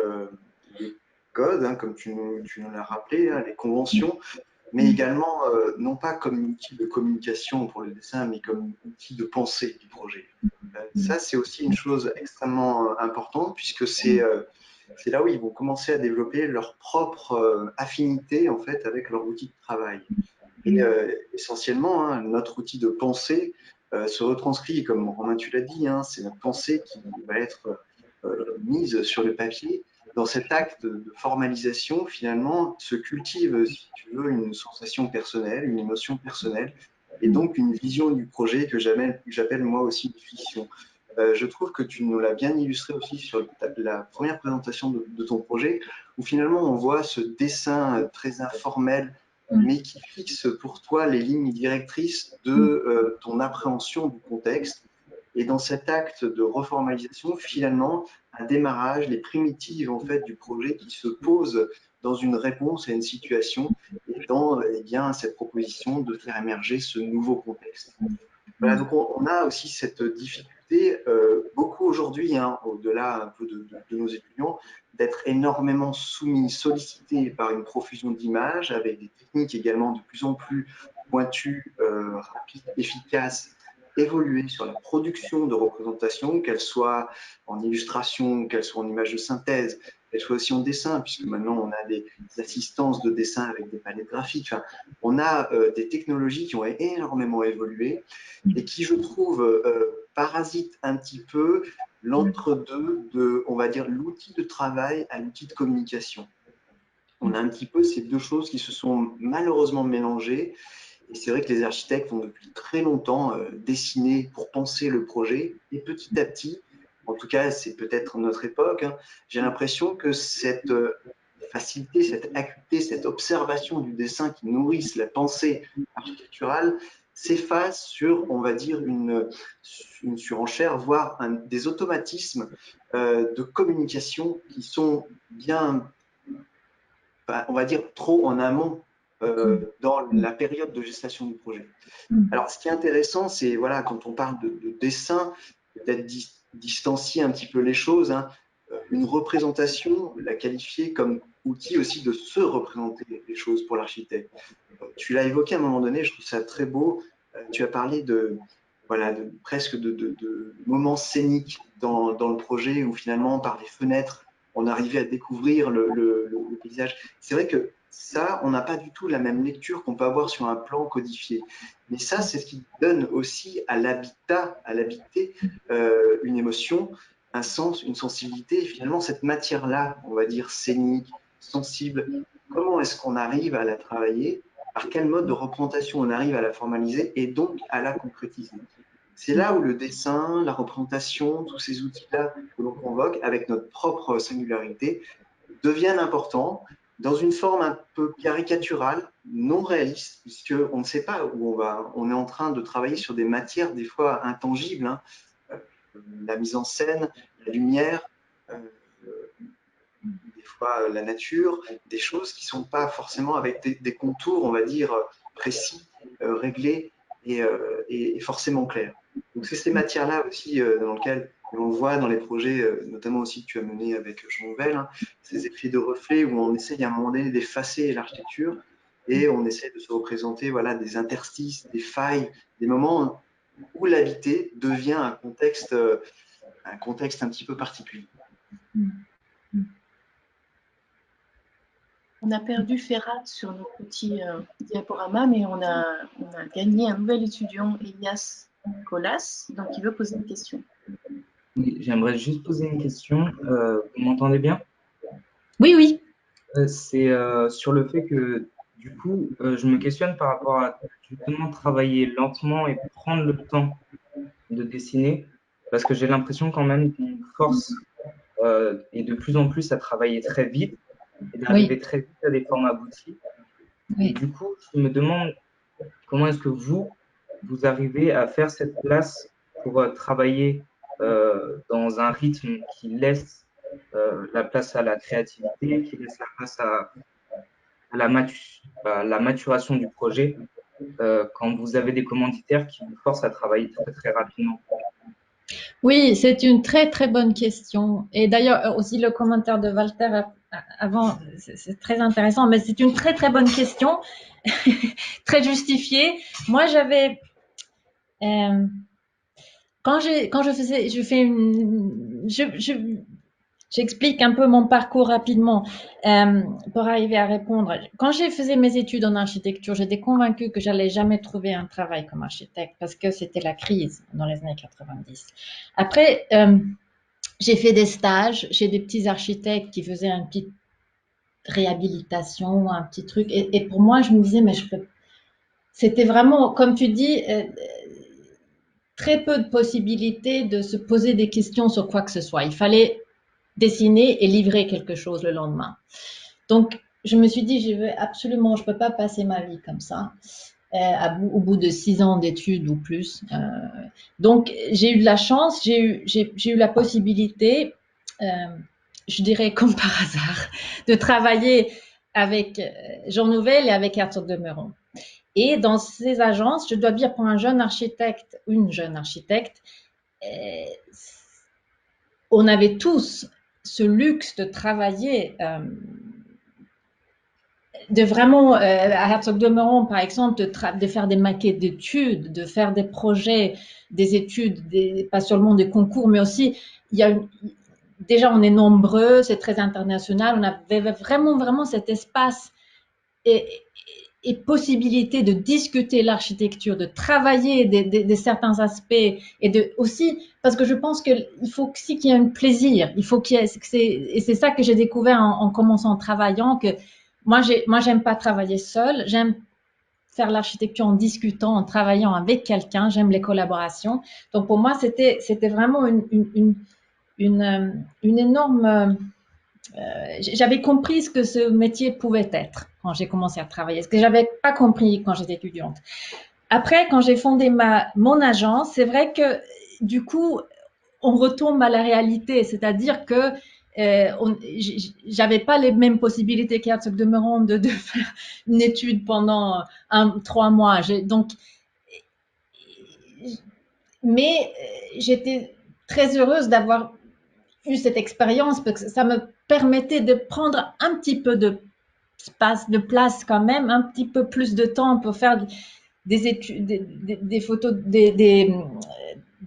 les codes, hein, comme tu nous l'as rappelé, hein, les conventions, mais également non pas comme outil de communication pour le dessin, mais comme outil de pensée du projet. Ça, c'est aussi une chose extrêmement importante puisque c'est là où ils vont commencer à développer leur propre affinité en fait avec leur outil de travail. Et essentiellement, hein, notre outil de pensée se retranscrit, comme Romain tu l'as dit, hein, c'est notre pensée qui va être mise sur le papier. Dans cet acte de formalisation, finalement, se cultive, si tu veux, une sensation personnelle, une émotion personnelle, et donc une vision du projet que j'appelle moi aussi une fiction. Je trouve que tu nous l'as bien illustré aussi sur la première présentation de ton projet, où finalement on voit ce dessin très informel, mais qui fixe pour toi les lignes directrices de ton appréhension du contexte. Et dans cet acte de reformalisation, finalement, un démarrage, les primitives en fait du projet qui se posent dans une réponse à une situation et dans eh bien, cette proposition de faire émerger ce nouveau contexte. Voilà, donc on a aussi cette difficulté, beaucoup aujourd'hui, hein, au-delà un peu de nos étudiants, d'être énormément soumis, sollicités par une profusion d'images, avec des techniques également de plus en plus pointues, rapides, efficaces, évoluer sur la production de représentations, qu'elles soient en illustration, qu'elles soient en images de synthèse, qu'elles soient aussi en dessin, puisque maintenant on a des assistances de dessin avec des palettes graphiques. Enfin, on a des technologies qui ont énormément évolué et qui, je trouve, parasitent un petit peu l'entre-deux de, on va dire, l'outil de travail à l'outil de communication. On a un petit peu ces deux choses qui se sont malheureusement mélangées. Et c'est vrai que les architectes vont depuis très longtemps dessiner pour penser le projet. Et petit à petit, en tout cas, c'est peut-être notre époque, hein, j'ai l'impression que cette facilité, cette acuité, cette observation du dessin qui nourrissent la pensée architecturale s'efface sur, on va dire, une surenchère, voire des automatismes de communication qui sont bien, on va dire, trop en amont dans la période de gestation du projet. Alors, ce qui est intéressant, c'est voilà, quand on parle de dessin, peut-être distancier un petit peu les choses, hein, une représentation, la qualifier comme outil aussi de se représenter les choses pour l'architecte. Tu l'as évoqué à un moment donné, je trouve ça très beau. Tu as parlé voilà, presque de moments scéniques dans le projet où finalement, par les fenêtres, on arrivait à découvrir le paysage. C'est vrai que ça, on n'a pas du tout la même lecture qu'on peut avoir sur un plan codifié. Mais ça, c'est ce qui donne aussi à l'habitat, à l'habité, une émotion, un sens, une sensibilité. Et finalement, cette matière-là, on va dire scénique, sensible, comment est-ce qu'on arrive à la travailler? Par quel mode de représentation on arrive à la formaliser et donc à la concrétiser? C'est là où le dessin, la représentation, tous ces outils-là que l'on convoque avec notre propre singularité deviennent importants dans une forme un peu caricaturale, non réaliste, puisqu'on ne sait pas où on va. On est en train de travailler sur des matières des fois intangibles, hein, la mise en scène, la lumière, des fois la nature, des choses qui ne sont pas forcément avec des contours, on va dire, précis, réglés et forcément clairs. Donc c'est ces matières-là aussi dans lesquelles on le voit dans les projets, notamment aussi que tu as mené avec Jean Nouvel, hein, ces effets de reflet où on essaye à un moment donné d'effacer l'architecture et on essaie de se représenter voilà, des interstices, des failles, des moments où l'habité devient un contexte un petit peu particulier. On a perdu Ferhat sur nos petits diaporamas, mais on a gagné un nouvel étudiant, Elias Colas, donc il veut poser une question. Oui, j'aimerais juste poser une question. Vous m'entendez bien? Oui, oui. C'est sur le fait que, du coup, je me questionne par rapport à justement travailler lentement et prendre le temps de dessiner, parce que j'ai l'impression quand même qu'on force et de plus en plus à travailler très vite et d'arriver très vite à des formes abouties. Et Oui. du coup, je me demande comment est-ce que vous arrivez à faire cette place pour travailler dans un rythme qui laisse la place à la créativité, qui laisse la place à la maturation du projet quand vous avez des commanditaires qui vous forcent à travailler très très rapidement. Oui, c'est une très très bonne question. Et d'ailleurs aussi le commentaire de Walter avant, c'est très intéressant, mais c'est une très très bonne question, très justifiée. Moi, j'avais quand je faisais, j'explique un peu mon parcours rapidement pour arriver à répondre. Quand j'ai fait mes études en architecture, j'étais convaincue que j'allais jamais trouver un travail comme architecte parce que c'était la crise dans les années 90. Après, j'ai fait des stages chez des petits architectes qui faisaient une petite réhabilitation, un petit truc. Et pour moi, je me disais, mais je peux. C'était vraiment, comme tu dis, très peu de possibilités de se poser des questions sur quoi que ce soit. Il fallait dessiner et livrer quelque chose le lendemain. Donc, je me suis dit, je ne peux pas passer ma vie comme ça, au bout de 6 ans d'études ou plus. Donc, j'ai eu de la chance, j'ai eu la possibilité, je dirais comme par hasard, de travailler avec Jean Nouvel et avec Herzog de Meuron. Et dans ces agences, je dois dire pour un jeune architecte, une jeune architecte, on avait tous ce luxe de travailler, de vraiment, à Herzog de Meuron, par exemple, de faire des maquettes d'études, de faire des projets, des études, pas seulement des concours, mais aussi, déjà, on est nombreux, c'est très international, on avait vraiment cet espace et possibilité de discuter l'architecture, de travailler de certains aspects et aussi, parce que je pense qu'il faut aussi qu'il y ait un plaisir, il faut qu'il y ait, et c'est ça que j'ai découvert en commençant en travaillant, que moi, j'aime pas travailler seule, j'aime faire l'architecture en discutant, en travaillant avec quelqu'un, j'aime les collaborations. Donc pour moi, c'était vraiment une énorme j'avais compris ce que ce métier pouvait être quand j'ai commencé à travailler, ce que j'avais pas compris quand j'étais étudiante. Après, quand j'ai fondé mon agence, c'est vrai que du coup, on retombe à la réalité, c'est-à-dire que j'avais pas les mêmes possibilités qu'Herzog de Meuron de faire une étude pendant 3 mois. Mais j'étais très heureuse d'avoir eu cette expérience parce que ça me permettait de prendre un petit peu de place quand même, un petit peu plus de temps pour faire des études, des photos, des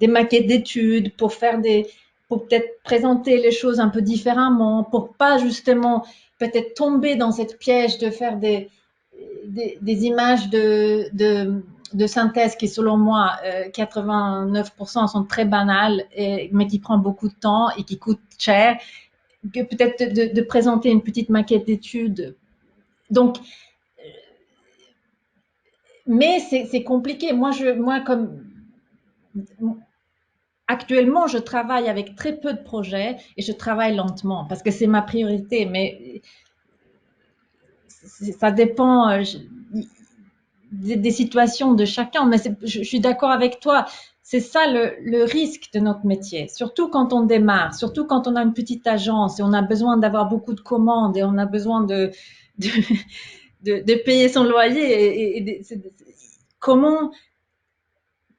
maquettes d'études, pour peut-être présenter les choses un peu différemment, pour pas justement peut-être tomber dans cette piège de faire des images de synthèse qui, selon moi, 89% sont très banales, mais qui prend beaucoup de temps et qui coûtent cher, que peut-être de présenter une petite maquette d'études. Donc, mais c'est compliqué. Moi, comme actuellement, je travaille avec très peu de projets et je travaille lentement parce que c'est ma priorité. Mais ça dépend des situations de chacun. Mais je suis d'accord avec toi. C'est ça le risque de notre métier, surtout quand on démarre, surtout quand on a une petite agence et on a besoin d'avoir beaucoup de commandes et on a besoin de payer son loyer. Comment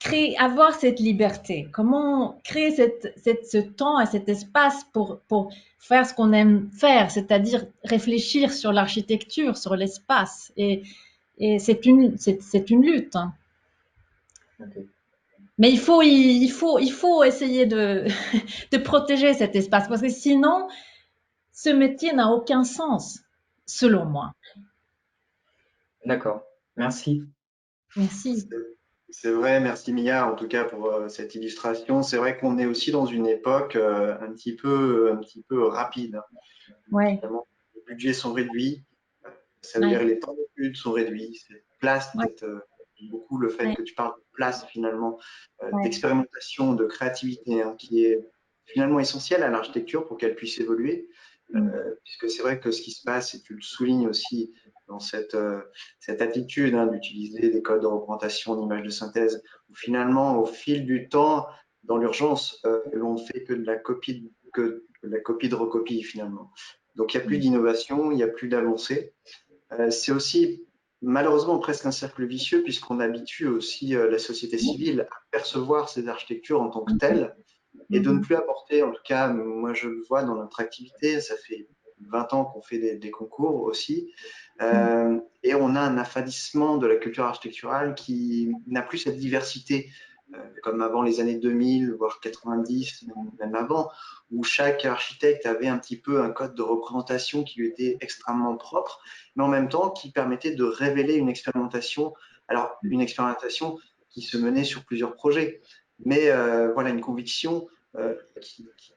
créer, avoir cette liberté? Comment créer ce temps et cet espace pour faire ce qu'on aime faire, c'est-à-dire réfléchir sur l'architecture, sur l'espace. Et c'est une lutte, hein. Ok. Mais il faut essayer de protéger cet espace parce que sinon, ce métier n'a aucun sens, selon moi. D'accord. Merci. Merci. C'est vrai, merci Mia en tout cas pour cette illustration. C'est vrai qu'on est aussi dans une époque un petit peu rapide. Ouais, Finalement, les budgets sont réduits, ça veut dire ouais, que les temps d'études sont réduits. Cette place, ouais, j'aime beaucoup le fait ouais, que tu parles de place finalement, ouais. d'expérimentation, de créativité, hein, qui est finalement essentielle à l'architecture pour qu'elle puisse évoluer. Puisque c'est vrai que ce qui se passe, et tu le soulignes aussi dans cette attitude d'utiliser des codes de représentation, d'images de synthèse, où finalement, au fil du temps, dans l'urgence, l'on ne fait que de la copie, que de la copie de recopie finalement. Donc il n'y a plus d'innovation, il n'y a plus d'avancée. C'est aussi malheureusement presque un cercle vicieux puisqu'on habitue aussi la société civile à percevoir ces architectures en tant que telles et de ne plus apporter, en tout cas, moi je le vois dans notre activité, ça fait 20 ans qu'on fait des concours aussi, et on a un affadissement de la culture architecturale qui n'a plus cette diversité, comme avant les années 2000, voire 90, même avant, où chaque architecte avait un petit peu un code de représentation qui lui était extrêmement propre, mais en même temps qui permettait de révéler une expérimentation, alors une expérimentation qui se menait sur plusieurs projets, mais voilà une conviction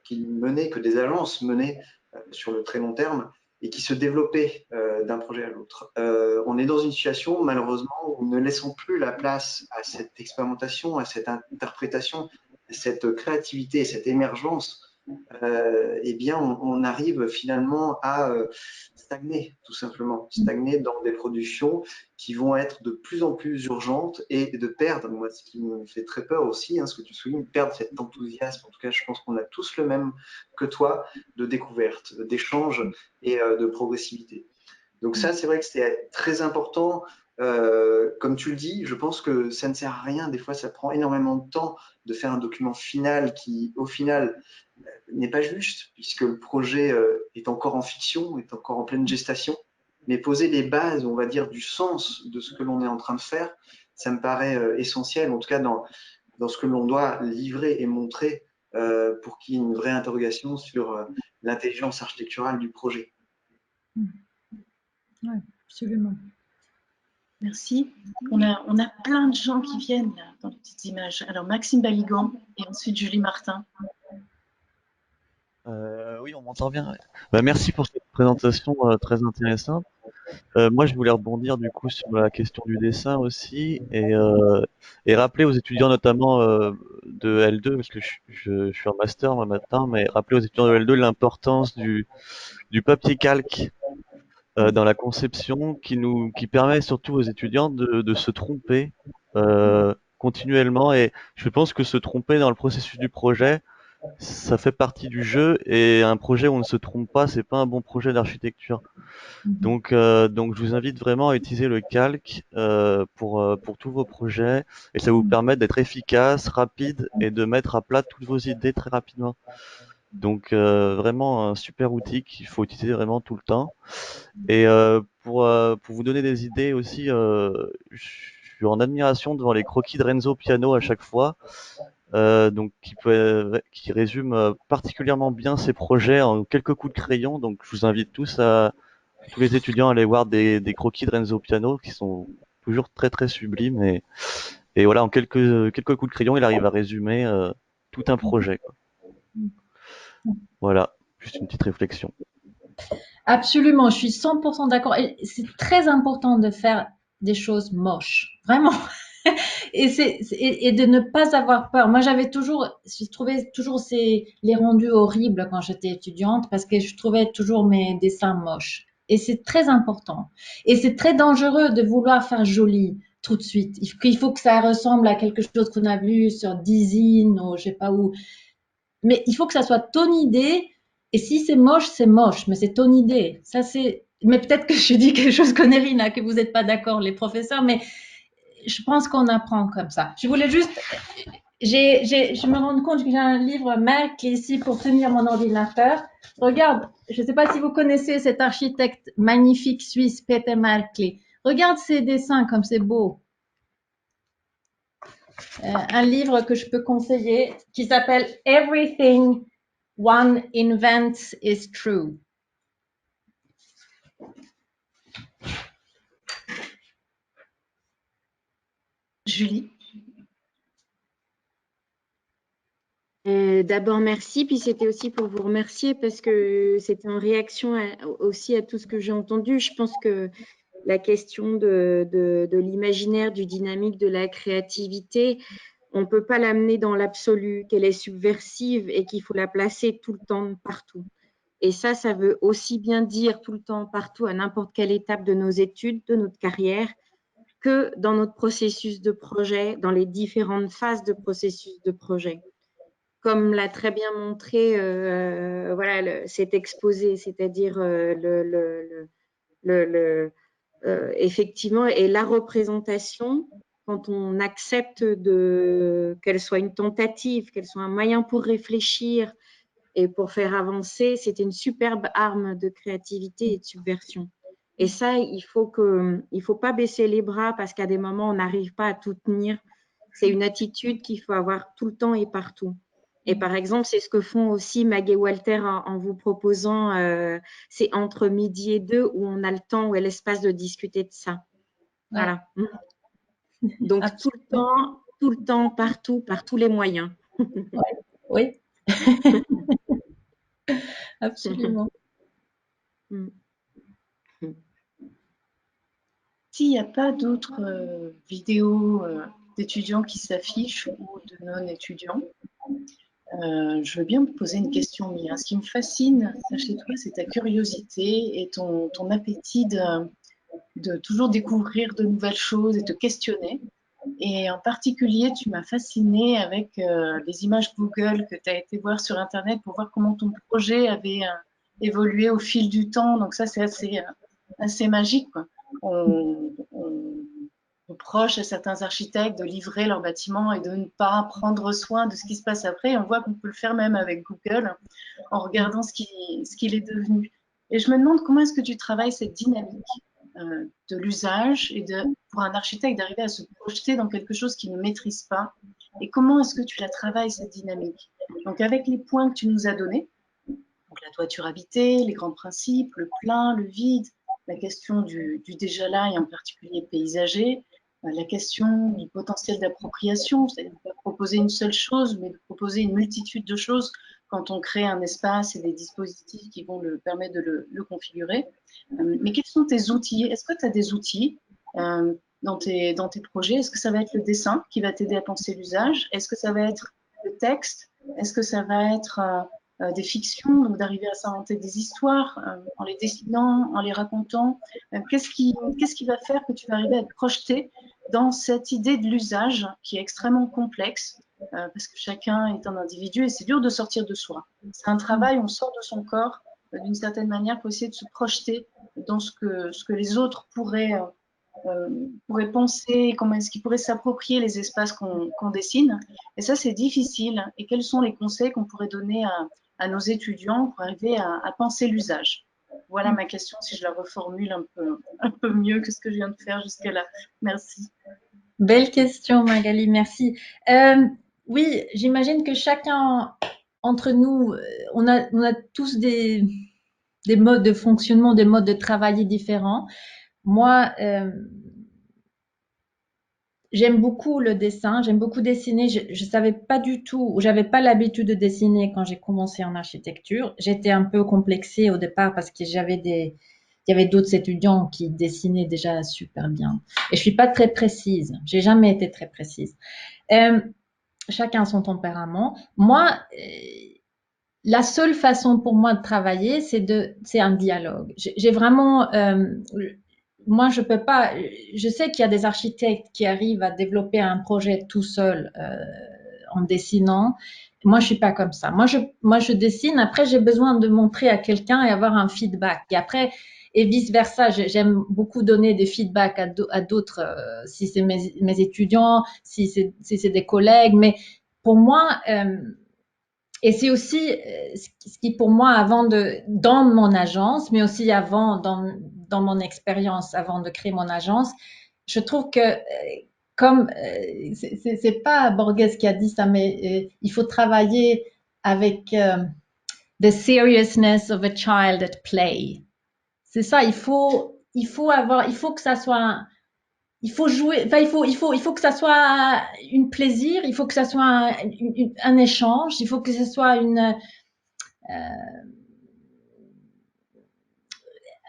qui menait, que des agences menaient sur le très long terme et qui se développaient d'un projet à l'autre. On est dans une situation, malheureusement, où ne laissons plus la place à cette expérimentation, à cette interprétation, à cette créativité, cette émergence. Eh bien, on arrive finalement à stagner, tout simplement, stagner dans des productions qui vont être de plus en plus urgentes et de perdre, moi, ce qui me fait très peur aussi, hein, ce que tu soulignes, perdre cet enthousiasme. En tout cas, je pense qu'on a tous le même que toi, de découverte, d'échange et de progressivité. Donc ça, c'est vrai que c'est très important. Comme tu le dis, je pense que ça ne sert à rien. Des fois, ça prend énormément de temps de faire un document final qui, au final, n'est pas juste, puisque le projet est encore en fiction, est encore en pleine gestation. Mais poser les bases, on va dire, du sens de ce que l'on est en train de faire, ça me paraît essentiel, en tout cas dans ce que l'on doit livrer et montrer pour qu'il y ait une vraie interrogation sur l'intelligence architecturale du projet. Ouais, absolument. Merci. On a plein de gens qui viennent là, dans les petites images. Alors Maxime Baligan et ensuite Julie Martin. Oui, on m'entend bien. Ouais. Bah, merci pour cette présentation très intéressante. Moi, je voulais rebondir du coup sur la question du dessin aussi et rappeler aux étudiants notamment de L2, parce que je suis en master moi maintenant, mais rappeler aux étudiants de L2 l'importance du papier calque dans la conception qui permet surtout aux étudiants de se tromper continuellement. Et je pense que se tromper dans le processus du projet, ça fait partie du jeu, et un projet où on ne se trompe pas, c'est pas un bon projet d'architecture. Donc je vous invite vraiment à utiliser le calque pour tous vos projets, et ça vous permet d'être efficace, rapide et de mettre à plat toutes vos idées très rapidement. Donc vraiment un super outil qu'il faut utiliser vraiment tout le temps. Et pour vous donner des idées aussi, je suis en admiration devant les croquis de Renzo Piano à chaque fois. Donc qui résume particulièrement bien ses projets en quelques coups de crayon. Donc je vous invite tous les étudiants à aller voir des croquis de Renzo Piano qui sont toujours très très sublimes, et voilà, en quelques coups de crayon il arrive à résumer tout un projet, quoi. Voilà, juste une petite réflexion. Absolument, je suis 100% d'accord. Et c'est très important de faire des choses moches, vraiment. Et de ne pas avoir peur. Moi, je trouvais toujours les rendus horribles quand j'étais étudiante parce que je trouvais toujours mes dessins moches. Et c'est très important. Et c'est très dangereux de vouloir faire joli tout de suite. Il faut que ça ressemble à quelque chose qu'on a vu sur Dizine ou je sais pas où. Mais il faut que ça soit ton idée. Et si c'est moche, mais c'est ton idée. Ça, mais peut-être que je dis quelque chose, Connerina, que vous n'êtes pas d'accord, les professeurs, mais je pense qu'on apprend comme ça. Je voulais juste, je me rends compte que j'ai un livre Merck ici pour tenir mon ordinateur. Regarde, je ne sais pas si vous connaissez cet architecte magnifique suisse, Peter Merkley. Regarde ses dessins comme c'est beau. Un livre que je peux conseiller qui s'appelle Everything One Invents is True. Julie. D'abord, merci. Puis c'était aussi pour vous remercier parce que c'était en réaction aussi à tout ce que j'ai entendu. Je pense que la question de l'imaginaire, du dynamique, de la créativité, on ne peut pas l'amener dans l'absolu, qu'elle est subversive et qu'il faut la placer tout le temps partout. Et ça veut aussi bien dire tout le temps partout, à n'importe quelle étape de nos études, de notre carrière, que dans notre processus de projet, dans les différentes phases de processus de projet. Comme l'a très bien montré voilà, cet exposé, c'est-à-dire effectivement, et la représentation, quand on accepte qu'elle soit une tentative, qu'elle soit un moyen pour réfléchir et pour faire avancer, c'est une superbe arme de créativité et de subversion. Et ça, il faut pas baisser les bras parce qu'à des moments, on n'arrive pas à tout tenir. C'est une attitude qu'il faut avoir tout le temps et partout. Et par exemple, c'est ce que font aussi Mag et Walter en vous proposant, c'est entre midi et 2 où on a le temps, où il y a l'espace de discuter de ça. Ouais. Voilà. Donc, tout le temps, partout, par tous les moyens. Oui, absolument. S'il n'y a pas d'autres vidéos d'étudiants qui s'affichent ou de non-étudiants, je veux bien vous poser une question, Mia. Ce qui me fascine chez toi, c'est ta curiosité et ton appétit de toujours découvrir de nouvelles choses et te questionner. Et en particulier, tu m'as fascinée avec les images Google que tu as été voir sur Internet pour voir comment ton projet avait évolué au fil du temps. Donc ça, c'est assez magique, quoi. On reproche à certains architectes de livrer leur bâtiment et de ne pas prendre soin de ce qui se passe après. Et on voit qu'on peut le faire même avec Google en regardant ce qu'il est devenu. Et je me demande comment est-ce que tu travailles cette dynamique de l'usage et pour un architecte d'arriver à se projeter dans quelque chose qu'il ne maîtrise pas. Et comment est-ce que tu la travailles, cette dynamique? Donc avec les points que tu nous as donnés, donc la toiture habitée, les grands principes, le plein, le vide, la question du déjà là et en particulier paysager, la question du potentiel d'appropriation, c'est-à-dire de ne pas proposer une seule chose, mais de proposer une multitude de choses quand on crée un espace et des dispositifs qui vont le permettre de le configurer. Mais quels sont tes outils? Est-ce que tu as des outils dans tes projets? Est-ce que ça va être le dessin qui va t'aider à penser l'usage? Est-ce que ça va être le texte? Est-ce que ça va être des fictions, donc d'arriver à s'inventer des histoires en les dessinant, en les racontant? Qu'est-ce qui va faire que tu vas arriver à te projeter dans cette idée de l'usage qui est extrêmement complexe parce que chacun est un individu et c'est dur de sortir de soi. C'est un travail, on sort de son corps d'une certaine manière pour essayer de se projeter dans ce que les autres pourraient penser, comment est-ce qu'ils pourraient s'approprier les espaces qu'on dessine. Et ça, c'est difficile. Et quels sont les conseils qu'on pourrait donner à nos étudiants pour arriver à penser l'usage? Voilà ma question, si je la reformule un peu mieux que ce que je viens de faire jusqu'à là. Merci. Belle question, Magali, merci. Oui, j'imagine que chacun entre nous, on a tous des modes de fonctionnement, des modes de travail différents. Moi, j'aime beaucoup le dessin, j'aime beaucoup dessiner. Je savais pas du tout, j'avais pas l'habitude de dessiner quand j'ai commencé en architecture. J'étais un peu complexée au départ parce que il y avait d'autres étudiants qui dessinaient déjà super bien. Et je suis pas très précise. J'ai jamais été très précise. Chacun son tempérament. Moi, la seule façon pour moi de travailler, c'est un dialogue. J'ai vraiment, moi, je peux pas. Je sais qu'il y a des architectes qui arrivent à développer un projet tout seul en dessinant. Moi, je suis pas comme ça. Moi, je dessine. Après, j'ai besoin de montrer à quelqu'un et avoir un feedback. Et après, et vice-versa. J'aime beaucoup donner des feedbacks à d'autres, si c'est mes étudiants, si c'est des collègues. Mais pour moi, et c'est aussi ce qui pour moi, dans mon agence, mais aussi avant, dans mon expérience, avant de créer mon agence, je trouve que comme c'est pas Borges qui a dit ça, mais il faut travailler avec the seriousness of a child at play. C'est ça, il faut que ça soit, il faut jouer, enfin, il faut que ça soit un plaisir, il faut que ça soit un échange, il faut que ce soit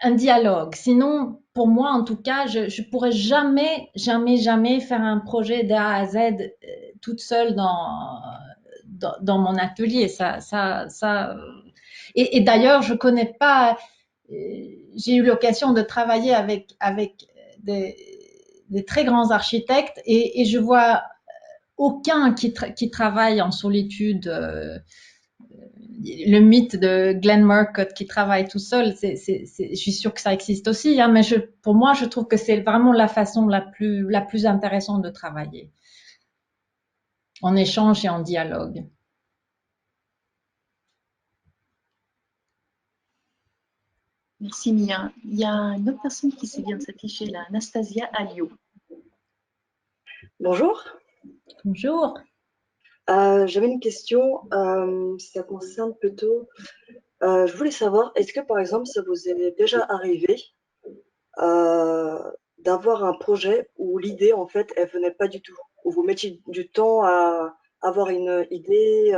un dialogue. Sinon, pour moi, en tout cas, je pourrais jamais faire un projet d'A à Z toute seule dans mon atelier. Et d'ailleurs, je connais pas. J'ai eu l'occasion de travailler avec des très grands architectes et je vois aucun qui travaille en solitude. Le mythe de Glenn Murcutt qui travaille tout seul, je suis sûre que ça existe aussi, hein, mais pour moi, je trouve que c'est vraiment la façon la plus intéressante de travailler, en échange et en dialogue. Merci Mia. Il y a une autre personne qui vient de s'afficher là, Anastasia Alio. Bonjour. Bonjour. J'avais une question, ça concerne plutôt, je voulais savoir, est-ce que par exemple ça vous est déjà arrivé d'avoir un projet où l'idée en fait elle venait pas du tout, où vous mettiez du temps à avoir une idée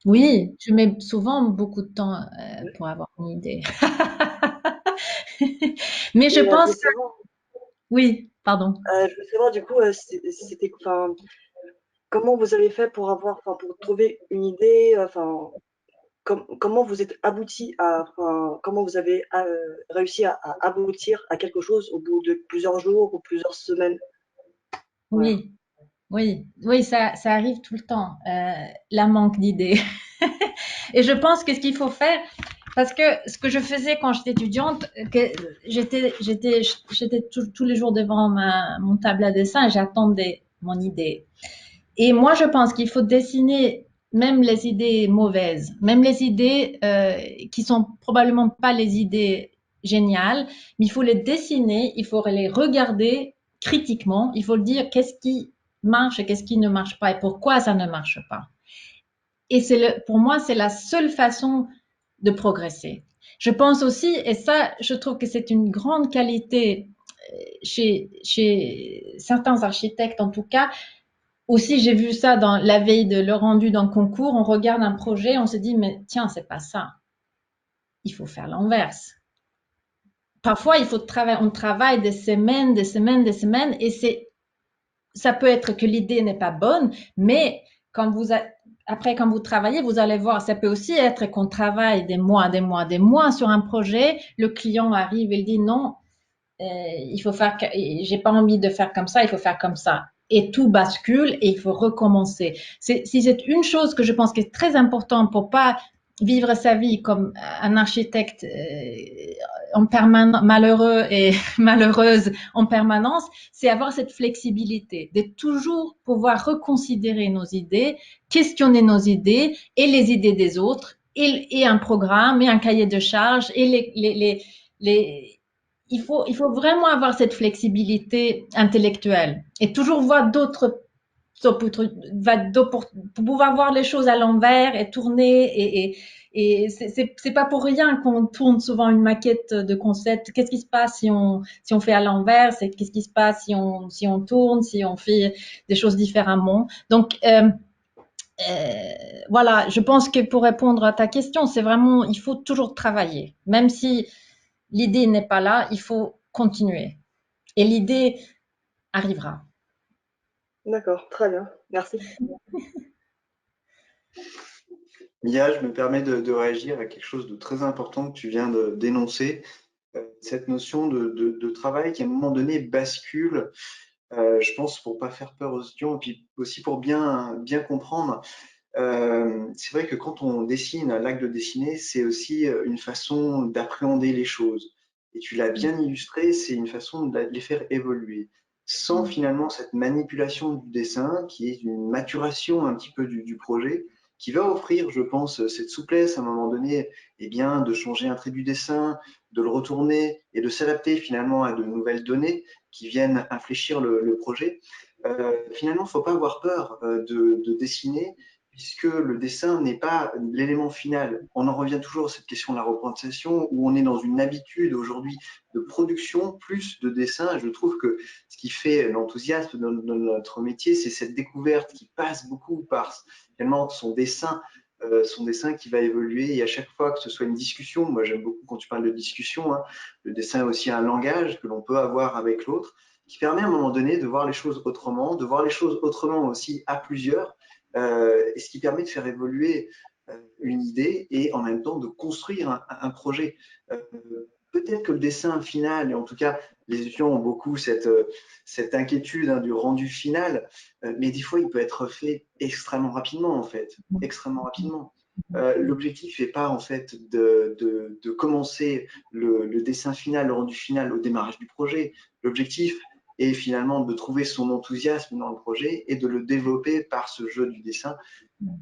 Oui, je mets souvent beaucoup de temps pour avoir une idée. Mais je pense que... Oui, pardon. Je veux savoir du coup, c'était, enfin, comment vous avez fait pour pour trouver une idée, comment vous êtes abouti comment vous avez réussi à aboutir à quelque chose au bout de plusieurs jours ou plusieurs semaines? Oui, oui, ça arrive tout le temps, la manque d'idées. Et je pense que ce qu'il faut faire, parce que ce que je faisais quand j'étais étudiante, que j'étais tous les jours devant mon table à dessin et j'attendais mon idée. Et moi, je pense qu'il faut dessiner même les idées mauvaises, même les idées qui sont probablement pas les idées géniales, mais il faut les dessiner, il faut les regarder critiquement, il faut dire qu'est-ce qui marche et qu'est-ce qui ne marche pas et pourquoi ça ne marche pas. Et pour moi, c'est la seule façon de progresser. Je pense aussi, et ça, je trouve que c'est une grande qualité chez certains architectes en tout cas. Aussi, j'ai vu ça dans la veille de le rendu d'un concours. On regarde un projet, on se dit, mais tiens, c'est pas ça. Il faut faire l'inverse. Parfois, on travaille des semaines, et ça peut être que l'idée n'est pas bonne, mais après, quand vous travaillez, vous allez voir, ça peut aussi être qu'on travaille des mois sur un projet. Le client arrive et dit non, j'ai pas envie de faire comme ça, il faut faire comme ça. Et tout bascule et il faut recommencer. Si c'est une chose que je pense qui est très importante pour pas vivre sa vie comme un architecte en permanence malheureux et malheureuse en permanence, c'est avoir cette flexibilité, de toujours pouvoir reconsidérer nos idées, questionner nos idées et les idées des autres, et un programme et un cahier de charges et il faut vraiment avoir cette flexibilité intellectuelle et toujours voir pour pouvoir voir les choses à l'envers et tourner et c'est pas pour rien qu'on tourne souvent une maquette de concept. Qu'est-ce qui se passe si on fait à l'envers? Qu'est-ce qui se passe si on tourne, si on fait des choses différemment? Donc voilà, je pense que pour répondre à ta question, c'est vraiment, il faut toujours travailler. Même si l'idée n'est pas là, il faut continuer. Et l'idée arrivera. D'accord, très bien, merci. Mia, je me permets de réagir à quelque chose de très important que tu viens de dénoncer, cette notion de travail qui à un moment donné bascule, je pense pour pas faire peur aux étudiants et puis aussi pour bien comprendre. c'est vrai que quand on dessine, l'acte de dessiner, c'est aussi une façon d'appréhender les choses. Et tu l'as bien illustré, c'est une façon de les faire évoluer. Sans finalement cette manipulation du dessin, qui est une maturation un petit peu du projet, qui va offrir, je pense, cette souplesse à un moment donné, eh bien, de changer un trait du dessin, de le retourner et de s'adapter finalement à de nouvelles données qui viennent infléchir le projet. Finalement, il ne faut pas avoir peur de dessiner, puisque le dessin n'est pas l'élément final. On en revient toujours à cette question de la représentation, où on est dans une habitude aujourd'hui de production plus de dessin. Et je trouve que ce qui fait l'enthousiasme de notre métier, c'est cette découverte qui passe beaucoup par finalement son dessin qui va évoluer. Et à chaque fois que ce soit une discussion, moi j'aime beaucoup quand tu parles de discussion, hein, le dessin est aussi un langage que l'on peut avoir avec l'autre, qui permet à un moment donné de voir les choses autrement, de voir les choses autrement aussi à plusieurs, et ce qui permet de faire évoluer une idée et en même temps de construire un projet. Peut-être que le dessin final, et en tout cas les étudiants ont beaucoup cette inquiétude hein, du rendu final, mais des fois il peut être fait extrêmement rapidement en fait, extrêmement rapidement. L'objectif n'est pas en fait de commencer le dessin final, le rendu final au démarrage du projet. L'objectif est finalement de trouver son enthousiasme dans le projet et de le développer par ce jeu du dessin.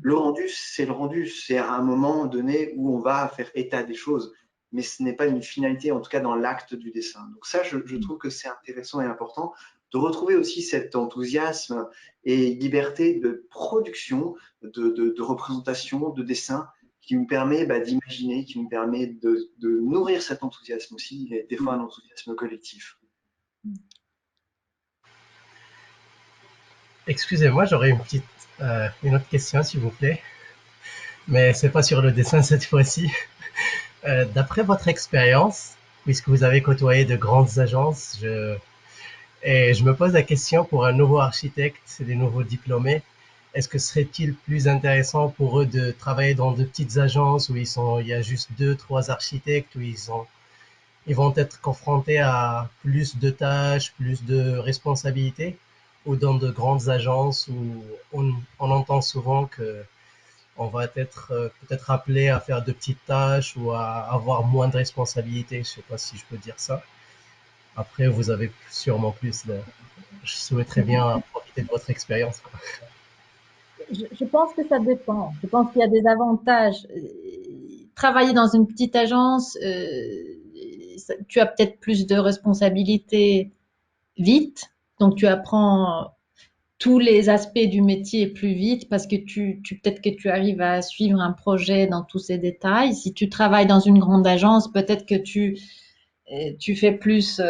Le rendu, c'est à un moment donné où on va faire état des choses, mais ce n'est pas une finalité, en tout cas dans l'acte du dessin. Donc ça, je trouve que c'est intéressant et important de retrouver aussi cet enthousiasme et liberté de production, de représentation, de dessin, qui me permet d'imaginer, qui me permet de nourrir cet enthousiasme aussi, et des fois un enthousiasme collectif. Excusez-moi, j'aurais une autre question, s'il vous plaît. Mais c'est pas sur le dessin cette fois-ci. D'après votre expérience, puisque vous avez côtoyé de grandes agences, et je me pose la question pour un nouveau architecte, des nouveaux diplômés, est-ce que serait-il plus intéressant pour eux de travailler dans de petites agences où il y a juste 2, 3 architectes, où ils vont être confrontés à plus de tâches, plus de responsabilités, ou dans de grandes agences où on entend souvent que on va être peut-être appelé à faire de petites tâches ou à avoir moins de responsabilités. Je ne sais pas si je peux dire ça. Après, vous avez sûrement plus de... Je souhaiterais bien profiter de votre expérience. Je pense que ça dépend. Je pense qu'il y a des avantages. Travailler dans une petite agence, tu as peut-être plus de responsabilités vite, donc tu apprends tous les aspects du métier plus vite parce que peut-être que tu arrives à suivre un projet dans tous ses détails. Si tu travailles dans une grande agence, peut-être que tu fais plus.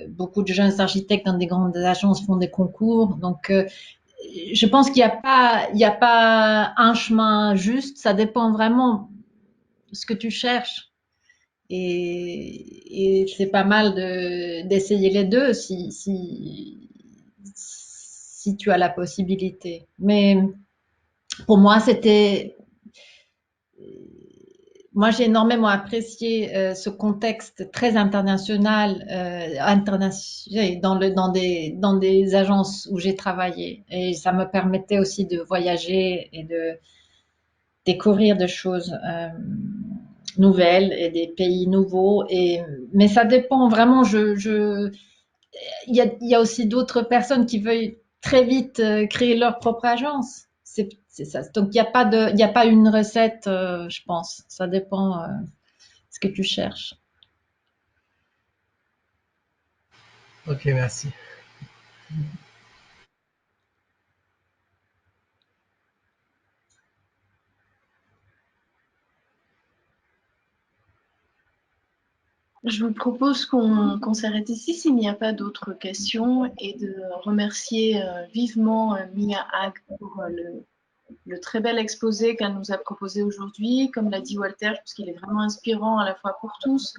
Beaucoup de jeunes architectes dans des grandes agences font des concours, donc je pense qu'il n'y a pas un chemin juste. Ça dépend vraiment de ce que tu cherches. Et c'est pas mal d'essayer les deux si tu as la possibilité. Mais pour moi, moi, j'ai énormément apprécié ce contexte très international, dans des agences où j'ai travaillé. Et ça me permettait aussi de voyager et de découvrir des choses nouvelles et des pays nouveaux. Mais ça dépend vraiment. Il y a aussi d'autres personnes qui veulent très vite créer leur propre agence. C'est ça. Donc, il y a pas une recette, je pense. Ça dépend ce que tu cherches. Ok, merci. Je vous propose qu'on s'arrête ici s'il n'y a pas d'autres questions et de remercier vivement Mia Haag pour le très bel exposé qu'elle nous a proposé aujourd'hui. Comme l'a dit Walter, je pense qu'il est vraiment inspirant à la fois pour tous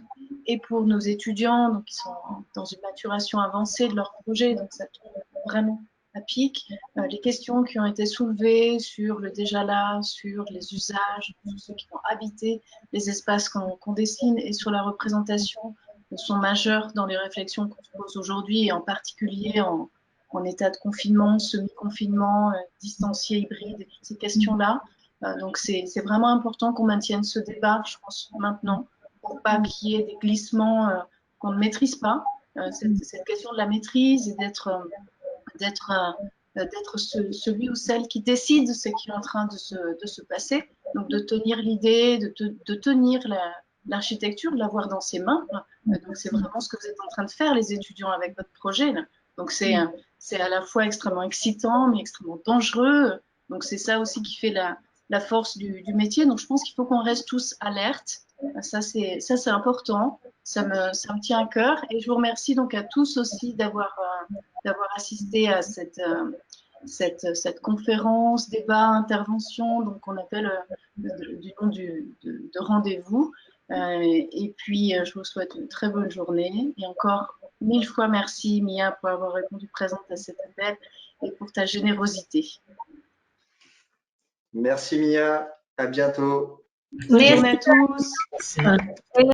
et pour nos étudiants donc, qui sont dans une maturation avancée de leur projet. Donc, ça tombe vraiment à pic. Les questions qui ont été soulevées sur le déjà là, sur les usages, sur ceux qui vont habiter les espaces qu'on dessine et sur la représentation sont majeures dans les réflexions qu'on se pose aujourd'hui et en particulier en état de confinement, semi-confinement, distancié, hybride, et toutes ces questions-là. Donc, c'est vraiment important qu'on maintienne ce débat, je pense, maintenant, pour pas qu'il y ait des glissements qu'on ne maîtrise pas. Cette question de la maîtrise et d'être celui ou celle qui décide ce qui est en train de se passer. Donc, de tenir l'idée, de tenir l'architecture, de l'avoir dans ses mains. Donc, c'est vraiment ce que vous êtes en train de faire, les étudiants, avec votre projet. Là. Donc, c'est à la fois extrêmement excitant, mais extrêmement dangereux. Donc, c'est ça aussi qui fait la force du métier. Donc, je pense qu'il faut qu'on reste tous alertes. Ça, c'est important. Ça me tient à cœur. Et je vous remercie donc à tous aussi d'avoir assisté à cette conférence, débat, intervention, donc on appelle du nom de rendez-vous. Et puis, je vous souhaite une très bonne journée. Et encore 1000 fois merci, Mia, pour avoir répondu présente à cet appel et pour ta générosité. Merci Mia, à bientôt. Bonne journée à tous. Merci.